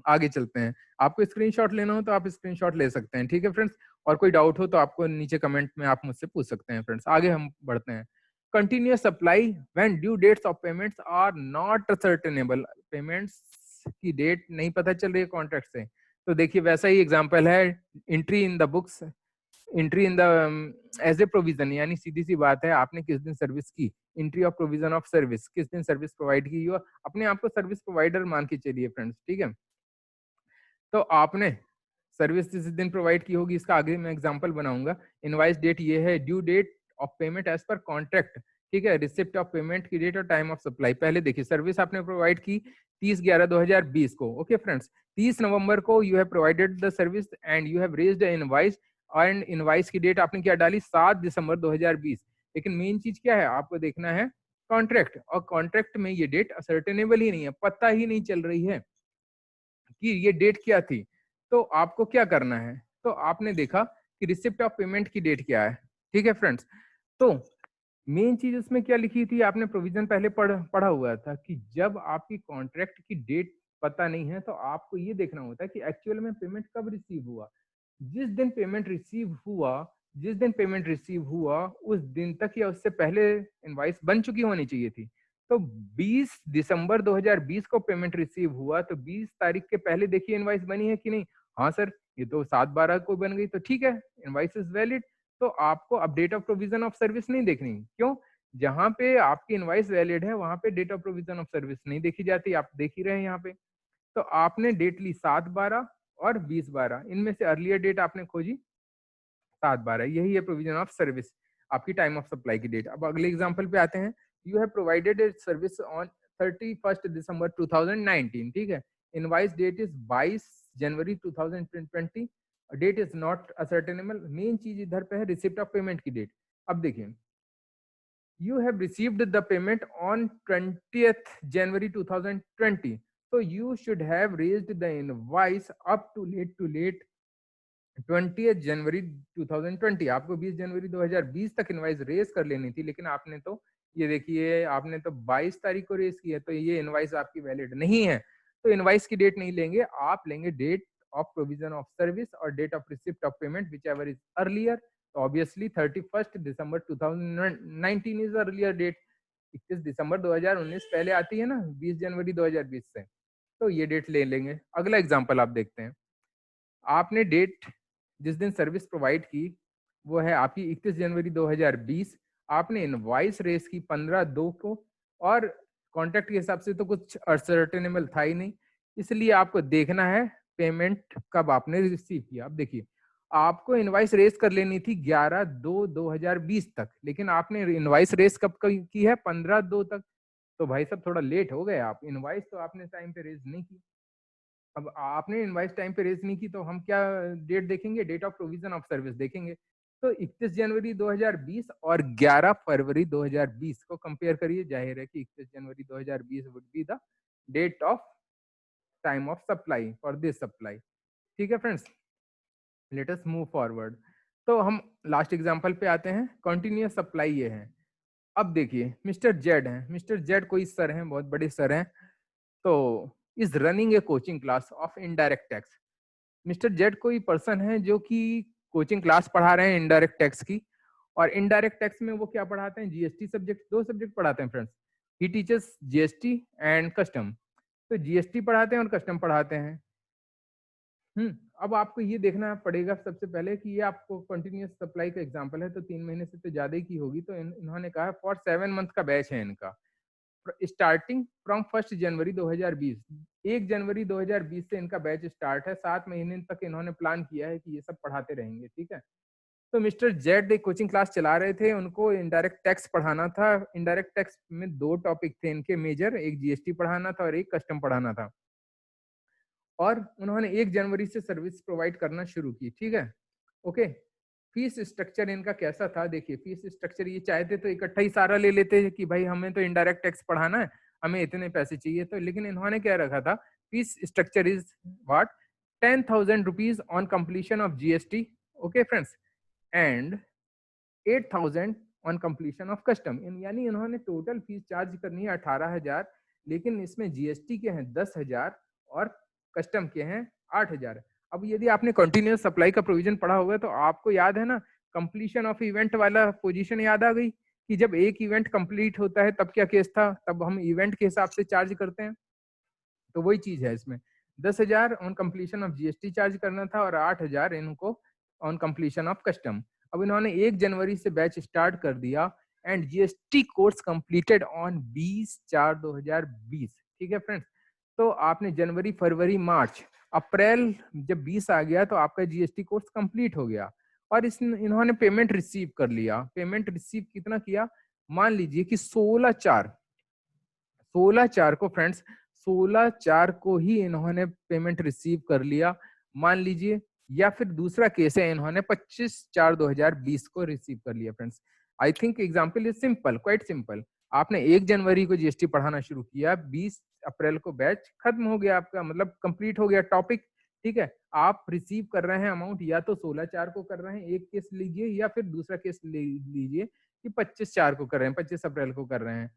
आगे चलते हैं, आपको स्क्रीनशॉट लेना हो तो आप स्क्रीनशॉट ले सकते हैं, ठीक है फ्रेंड्स। और कोई डाउट हो तो आपको नीचे कमेंट में आप मुझसे पूछ सकते हैं फ्रेंड्स। आगे हम बढ़ते हैं। Continuous supply when due dates of payments are not ascertainable. Payments की डेट नहीं पता चल रही है कॉन्ट्रैक्ट से, तो देखिए वैसा ही एग्जांपल है, entry in the books, entry in the as a provision, यानी सीधी सी बात है, आपने किस दिन सर्विस की, entry of provision of service, किस दिन सर्विस प्रोवाइड की, यो अपने आप को सर्विस प्रोवाइडर मान के चलिए फ्रेंड्स, ठीक है। तो आपने सर्विस जिस दिन प्रोवाइड की होगी, इसका आगे मैं एग्जांपल बनाऊंगा। इनवाइस डेट ये है, due date of payment as per contract, ठीक है, रिसिप्ट ऑफ पेमेंट की डेट और टाइम ऑफ सप्लाई। पहले देखिए सर्विस आपने प्रोवाइड की 30/11/2020 को, ओके फ्रेंड्स, 30 नवंबर को you have provided the service and you have raised invoice, and invoice की डेट आपने क्या डाली, 7 दिसंबर 2020। लेकिन मेन चीज क्या है, आपको देखना है कॉन्ट्रैक्ट, और कॉन्ट्रैक्ट में ये डेट असर्टेनेबल ही नहीं है, पता ही नहीं चल रही है कि ये डेट क्या थी। तो आपको क्या करना है, तो आपने देखा कि रिसिप्ट ऑफ पेमेंट की डेट क्या है, ठीक है फ्रेंड्स। तो मेन चीज उसमें क्या लिखी थी, आपने प्रोविजन पहले पढ़ा हुआ था कि जब आपकी कॉन्ट्रैक्ट की डेट पता नहीं है, तो आपको ये देखना होता है कि एक्चुअल में पेमेंट कब रिसीव हुआ। जिस दिन पेमेंट रिसीव हुआ, जिस दिन पेमेंट रिसीव हुआ उस दिन तक या उससे पहले इनवाइस बन चुकी होनी चाहिए थी। तो 20 दिसंबर 2020 को पेमेंट रिसीव हुआ, तो 20 तारीख के पहले देखिए इनवाइस बनी है कि नहीं। हाँ सर, ये तो 7/12 को बन गई, तो ठीक है, इनवाइस इज वैलिड। तो आपको अब date of provision of service नहीं देखनी, क्यों, जहां पे आपकी इनवाइस वैलिड है वहां पे date of provision of service नहीं देखी जाती, आप देख ही रहे हैं यहाँ पे। तो आपने डेट ली 7/12 और 20/12, इनमें से अर्लियर डेट आपने खोजी 7/12, यही है प्रोविजन ऑफ सर्विस, आपकी टाइम ऑफ सप्लाई की डेट। अब अगले एग्जांपल पे आते हैं, you have provided a service on 31 December 2019, ठीक है, invoice date is 22 January 2020, date is not ascertainable. Main चीज इधर पे है रिसिप्ट ऑफ पेमेंट की डेट। अब देखिए, you have received the payment on 20th January 2020, so you should have raised the invoice up to late 20th जनवरी 2020। आपको 20 जनवरी 2020 तक invoice raise कर लेनी थी, लेकिन आपने तो ये देखिए आपने तो 22 तारीख को रेज किया, तो ये इनवाइस आपकी वैलिड नहीं है। तो इनवाइस की डेट नहीं लेंगे, आप लेंगे date of provision of service और date of receipt of payment which is earlier. तो obviously 31 December 2019 is earlier date. 21 दिसंबर 2019 पहले आती है ना 20 जनवरी 2020 से, तो ये डेट ले लेंगे। अगला एग्जाम्पल आप देखते हैं, आपने डेट जिस दिन सर्विस प्रोवाइड की वो है आपकी 31 जनवरी 2020, आपने इनवाइस रेस की 15/2 को, और कॉन्ट्रैक्ट के हिसाब से तो कुछ असर्टेनेबल था ही नहीं, इसलिए आपको देखना है पेमेंट कब आपने रिसीव किया। अब देखिए, आपको इनवाइस रेस कर लेनी थी 11/2/2020 तक, लेकिन आपने इनवाइस रेस कब की है, 15/2 तक। तो भाई साहब थोड़ा लेट हो गए आप, इनवाइस तो आपने टाइम पे रेज नहीं की। अब आपने इनवाइस टाइम पे रेज नहीं की, तो हम क्या डेट देखेंगे, date of provision of service देखेंगे। तो 31 जनवरी 2020 और 11 फरवरी 2020 को कंपेयर करिए, जाहिर है कि 31 January 2020 would be the date of time of supply for this supply. ठीक है friends, let us move forward. तो हम लास्ट एग्जांपल पे आते हैं, कंटिन्यूअस सप्लाई ये है। अब देखिए मिस्टर जेड हैं, मिस्टर जेड कोई सर हैं, बहुत बड़े सर हैं, तो is running A coaching class of indirect tax. Mister Z कोई पर्सन है जो कि कोचिंग क्लास पढ़ा रहे हैं इनडायरेक्ट टैक्स की, और इनडायरेक्ट टैक्स में वो क्या पढ़ाते हैं, जीएसटी सब्जेक्ट, 2 सब्जेक्ट पढ़ाते हैं friends. He teachers GST and custom. तो जीएसटी पढ़ाते हैं और कस्टम पढ़ाते हैं। अब आपको ये देखना पड़ेगा सबसे पहले कि ये आपको कंटिन्यूअस सप्लाई का एग्जांपल है, तो 3 महीने से तो ज्यादा ही की होगी। तो इन्होंने कहा फॉर 7 मंथ का बैच है इनका, स्टार्टिंग फ्रॉम 1 जनवरी 2020। 1 जनवरी 2020 से इनका बैच स्टार्ट है, 7 महीने तक इन्होंने प्लान किया है कि ये सब पढ़ाते रहेंगे, ठीक है। तो मिस्टर जेड एक कोचिंग क्लास चला रहे थे, उनको इनडायरेक्ट टैक्स पढ़ाना था। इनडायरेक्ट टैक्स में 2 टॉपिक थे इनके मेजर, एक जीएसटी पढ़ाना था और एक कस्टम पढ़ाना था, और उन्होंने 1 जनवरी से सर्विस प्रोवाइड करना शुरू की, ठीक है। ओके, फीस स्ट्रक्चर इनका कैसा था, देखिए फीस स्ट्रक्चर ये चाहते तो इकट्ठा ही सारा ले लेते कि भाई हमें तो इनडायरेक्ट टैक्स पढ़ाना है, हमें इतने पैसे चाहिए, तो लेकिन इन्होंने क्या रखा था, fees structure is what, 10,000 rupees on completion of GST, okay friends, and 8,000 on completion of custom. यानी इन्होंने टोटल फीस चार्ज करनी है 18,000, लेकिन इसमें जीएसटी के हैं 10,000 और कस्टम के हैं 8,000। अब यदि आपने कंटिन्यूअस सप्लाई का प्रोविजन पढ़ा होगा तो आपको याद है ना, कंप्लीशन ऑफ इवेंट वाला पोजीशन याद आ गई कि जब एक इवेंट कंप्लीट होता है तब क्या केस था, तब हम इवेंट के हिसाब से चार्ज करते हैं। तो वही चीज है इसमें, 10,000 on completion of GST charge करना था और 8,000 इनको ऑन कंप्लीशन ऑफ कस्टम। अब इन्होंने 1 जनवरी से बैच स्टार्ट कर दिया and GST course completed on 20/4/2020। ठीक है फ्रेंड्स, तो आपने जनवरी, फरवरी, मार्च, अप्रैल जब 20 आ गया तो आपका जीएसटी कोर्स कंप्लीट हो गया और इन्होंने पेमेंट रिसीव कर लिया। पेमेंट रिसीव कितना किया, मान लीजिए कि 16/4 को फ्रेंड्स, 16/4 को ही इन्होंने पेमेंट रिसीव कर लिया मान लीजिए, या फिर दूसरा केस है इन्होंने 25/4/2020 को रिसीव कर लिया। Friends I think example is simple, quite simple. आपने 1 जनवरी को जीएसटी पढ़ाना शुरू किया, 20 अप्रैल को बैच खत्म हो गया आपका, मतलब कंप्लीट हो गया टॉपिक। ठीक है, आप रिसीव कर रहे हैं अमाउंट या तो 16/4 को कर रहे हैं, एक केस लीजिए, या फिर दूसरा केस लीजिए कि 25/4 को कर रहे हैं, 25 अप्रैल को कर रहे हैं।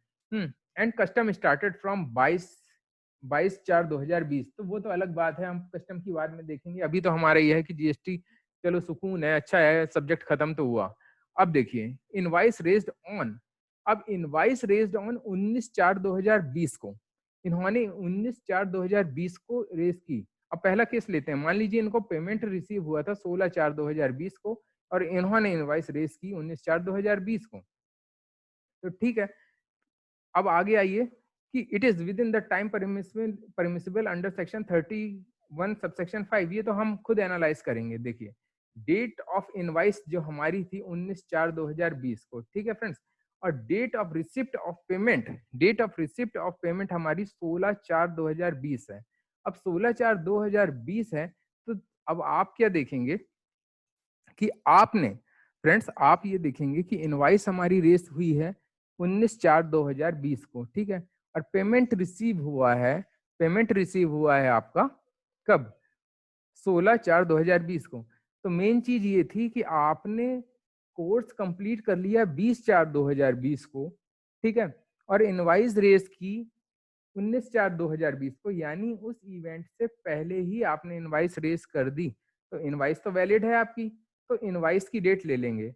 And custom started from 22/4/2020। तो वो तो अलग बात है, हम कस्टम की बाद में देखेंगे। अभी तो हमारा ये है कि जीएसटी चलो सुकून है, अच्छा है, सब्जेक्ट खत्म तो हुआ। अब देखिए इनवाइस रेज्ड ऑन, अब इनवाइस रेज्ड ऑन 19/4/2020 को, इन्होंने 19/4/2020 को रेज की। अब पहला केस लेते हैं, मान लीजिए इनको पेमेंट रिसीव हुआ था 16/4/2020 को और इन्होंने इनवाइस रेज की 19/4/2020 को। तो ठीक है, अब आगे आइए कि it is with in the time permissible under section 31 subsection 5। ये तो हम खुद एनालाइज करेंगे। देखिए डेट ऑफ इनवाइस जो हमारी थी 19/4/2020 को, ठीक है फ्रेंड्स, और date of receipt of payment, date of receipt of payment हमारी 16/4/2020 है। अब 16/4/2020 है, तो अब आप क्या देखेंगे कि आपने, फ्रेंड्स आप ये देखेंगे कि इनवाइस हमारी रेस हुई है 19/4/2020 को, ठीक है, और पेमेंट रिसीव हुआ है, पेमेंट रिसीव हुआ है आपका कब, 16/4/2020 को। तो मेन चीज ये थी कि आपने कोर्स कंप्लीट कर लिया 20/4/2020 को, ठीक है, और इनवाइस रेस की 19/4/2020 को, यानी उस इवेंट से पहले ही आपने इनवाइस रेस कर दी। तो इनवाइस तो वैलिड है आपकी, तो इनवाइस की डेट ले लेंगे।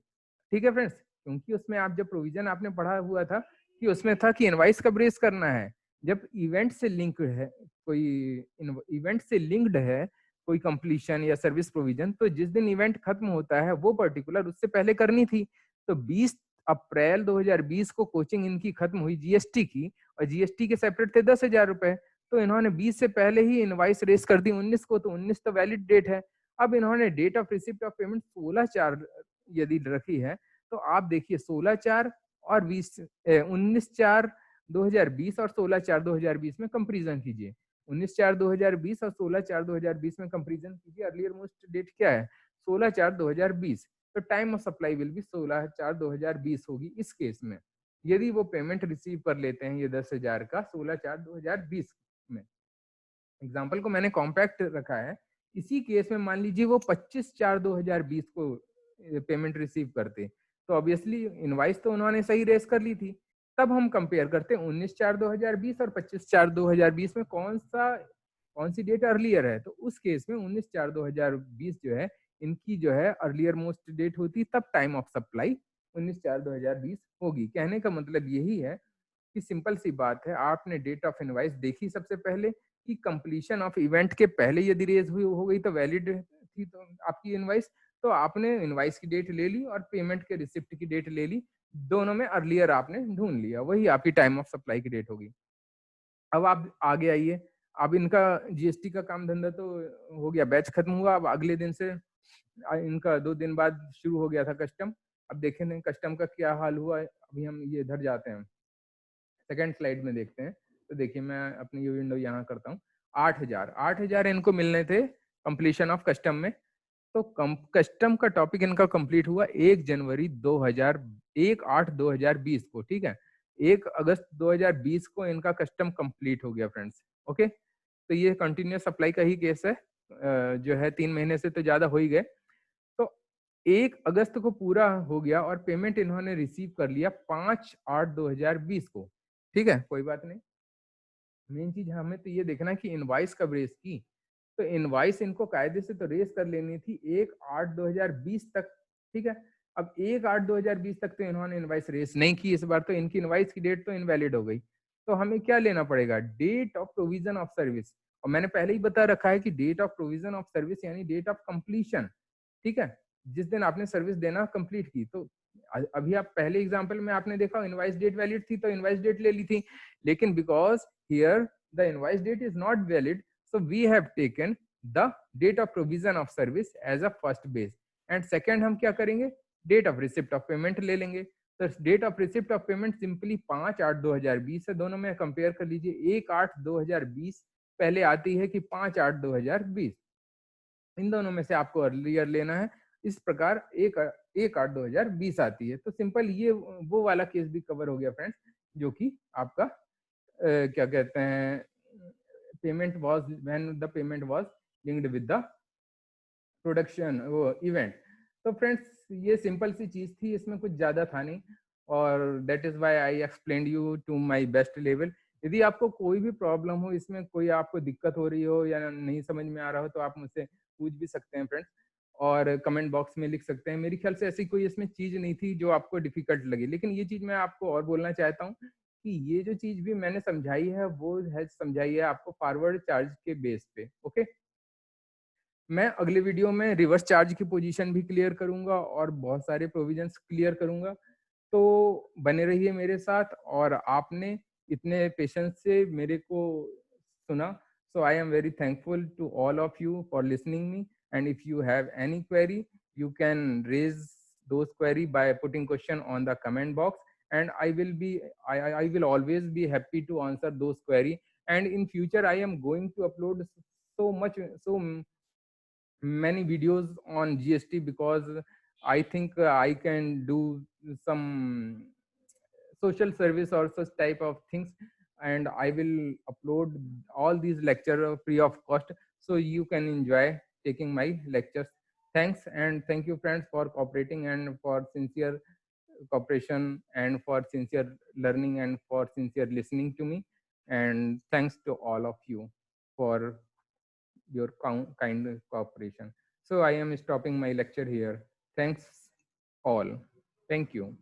ठीक है फ्रेंड्स, क्योंकि उसमें आप जब प्रोविजन आपने पढ़ा हुआ था कि उसमें था कि इनवाइस कब रेस करना है, जब इवेंट से लिंक्ड है, कोई इवेंट से लिंक्ड है कोई कंप्लीशन या सर्विस प्रोविजन, तो जिस दिन इवेंट खत्म होता है वो पर्टिकुलर उससे पहले करनी थी। तो 20 अप्रैल 2020 को कोचिंग इनकी खत्म हुई जीएसटी की, और जीएसटी के सेपरेट थे 10,000 रुपए, तो इन्होंने 20 से पहले ही इनवाइस रेस कर दी 19 को, तो 19 तो वैलिड डेट है। अब इन्होंने date of receipt of payment 16/4 यदि रखी है, तो आप देखिए 16/4 और 19/4/2020 और 16/4/2020 में कंपेरिजन कीजिए। 19/4/2020 और 16/4/2020 में कंपेरिजन कीजिए। अर्लियर मोस्ट डेट क्या है, 16/4/2020। तो time of supply will B 16/4/2020 होगी इस केस में, यदि वो पेमेंट रिसीव कर लेते हैं ये 10,000 का 16/4/2020 में। एग्जाम्पल को मैंने कॉम्पैक्ट रखा है। इसी केस में मान लीजिए वो 25/4/2020 को पेमेंट रिसीव करते, तो ऑब्वियसली इनवाइस तो उन्होंने सही रेस कर ली थी। तब हम कंपेयर करते हैं 19/4/2020 और 25/4/2020 में कौन सी डेट अर्लियर है। तो उस केस में 19/4/2020 जो है इनकी जो है अर्लियर मोस्ट डेट होती, तब टाइम ऑफ सप्लाई 19/4/2020 होगी। कहने का मतलब यही है कि सिंपल सी बात है, आपने डेट ऑफ इनवाइस देखी सबसे पहले कि कंप्लीशन ऑफ इवेंट के पहले यदि रेज हुई हो गई तो वैलिड थी तो आपकी इनवाइस, तो आपने इनवाइस की डेट ले ली और पेमेंट के रिसिप्ट की डेट ले ली, दोनों में अर्लियर आपने ढूंढ लिया, वही आपकी टाइम ऑफ सप्लाई की डेट होगी। अब आप आगे आइए, अब इनका जीएसटी का काम धंधा तो हो गया, बैच खत्म हुआ। अब अगले दिन से इनका 2 दिन बाद शुरू हो गया था कस्टम। अब देखें कस्टम का क्या हाल हुआ है, अभी हम ये इधर जाते हैं, सेकेंड स्लाइड में देखते हैं। तो देखिए मैं अपनी ये विंडो यहाँ करता हूँ। 8,000 इनको मिलने थे कंप्लीशन ऑफ कस्टम में। तो कस्टम का टॉपिक इनका कंप्लीट हुआ 1 जनवरी 2020 को, ठीक है। 1 अगस्त 2020 को इनका कस्टम कंप्लीट हो गया फ्रेंड्स। ओके, तो ये कंटिन्यूस सप्लाई का ही केस है, जो है 3 महीने से तो ज्यादा हो ही गए। तो 1 अगस्त को पूरा हो गया और पेमेंट इन्होंने रिसीव कर लिया 5/8/2020 को, ठीक है, कोई बात नहीं। मेन चीज हमें तो ये देखना है कि इनवाइस कब रेस की। तो इनवाइस इनको कायदे से तो रेस कर लेनी थी 1/8/2020 तक, ठीक है। अब 1/8/2020 तक तो इन्होंने इनवाइस रेस नहीं की इस बार, तो इनकी इनवाइस की डेट तो इनवैलिड हो गई। तो हमें क्या लेना पड़ेगा, date of provision of service. और मैंने पहले ही बता रखा है कि date of provision of service यानी डेट ऑफ कंप्लीशन, ठीक है, जिस दिन आपने सर्विस देना कंप्लीट की। तो अभी आप पहले एग्जांपल में आपने देखा इनवाइस डेट वैलिड थी तो इनवाइस डेट ले ली थी, लेकिन because here the invoice date is not valid, so we have taken the date of provision of service as a first base, and second हम क्या करेंगे, date of receipt of payment ले लेंगे। तो date of receipt of payment simply 5/8/2020 है, दोनों में compare कर लीजिए। 1/8/2020 पहले आती है कि 5/8/2020, इन दोनों में से आपको अर्लियर लेना है। इस प्रकार 1/8/2020 आती है। तो सिंपल ये वो वाला केस भी कवर हो गया फ्रेंड्स, जो कि आपका क्या कहते हैं, payment was when the payment was linked with the production वो इवेंट। तो फ्रेंड्स ये सिंपल सी चीज थी, इसमें कुछ ज्यादा था नहीं, और that is why I explained you to my best level. यदि आपको कोई भी प्रॉब्लम हो, इसमें कोई आपको दिक्कत हो रही हो या नहीं समझ में आ रहा हो, तो आप मुझसे पूछ भी सकते हैं फ्रेंड्स, और कमेंट बॉक्स में लिख सकते हैं। मेरे ख्याल से ऐसी कोई इसमें चीज नहीं थी जो आपको डिफिकल्ट लगी, लेकिन ये चीज मैं आपको और बोलना चाहता हूँ कि ये जो चीज भी मैंने समझाई है वो है समझाई है आपको फॉरवर्ड चार्ज के बेस पे। ओके, मैं अगले वीडियो में रिवर्स चार्ज की पोजीशन भी क्लियर करूंगा और बहुत सारे प्रोविजंस क्लियर करूंगा। तो बने रहिए मेरे साथ, और आपने इतने पेशेंस से मेरे को सुना। So I am very thankful to all of you for listening me, and if you have any query you can raise those query by putting question on the comment box, and I will always be happy to answer those query. And in future I am going to upload so many videos on GST, because I think I can do some social service or such type of things, and I will upload all these lecture free of cost, so you can enjoy taking my lectures. Thanks, and thank you friends for cooperating and for sincere cooperation and for sincere learning and for sincere listening to me. And thanks to all of you for your kind cooperation. So I am stopping my lecture here. Thanks all. Thank you.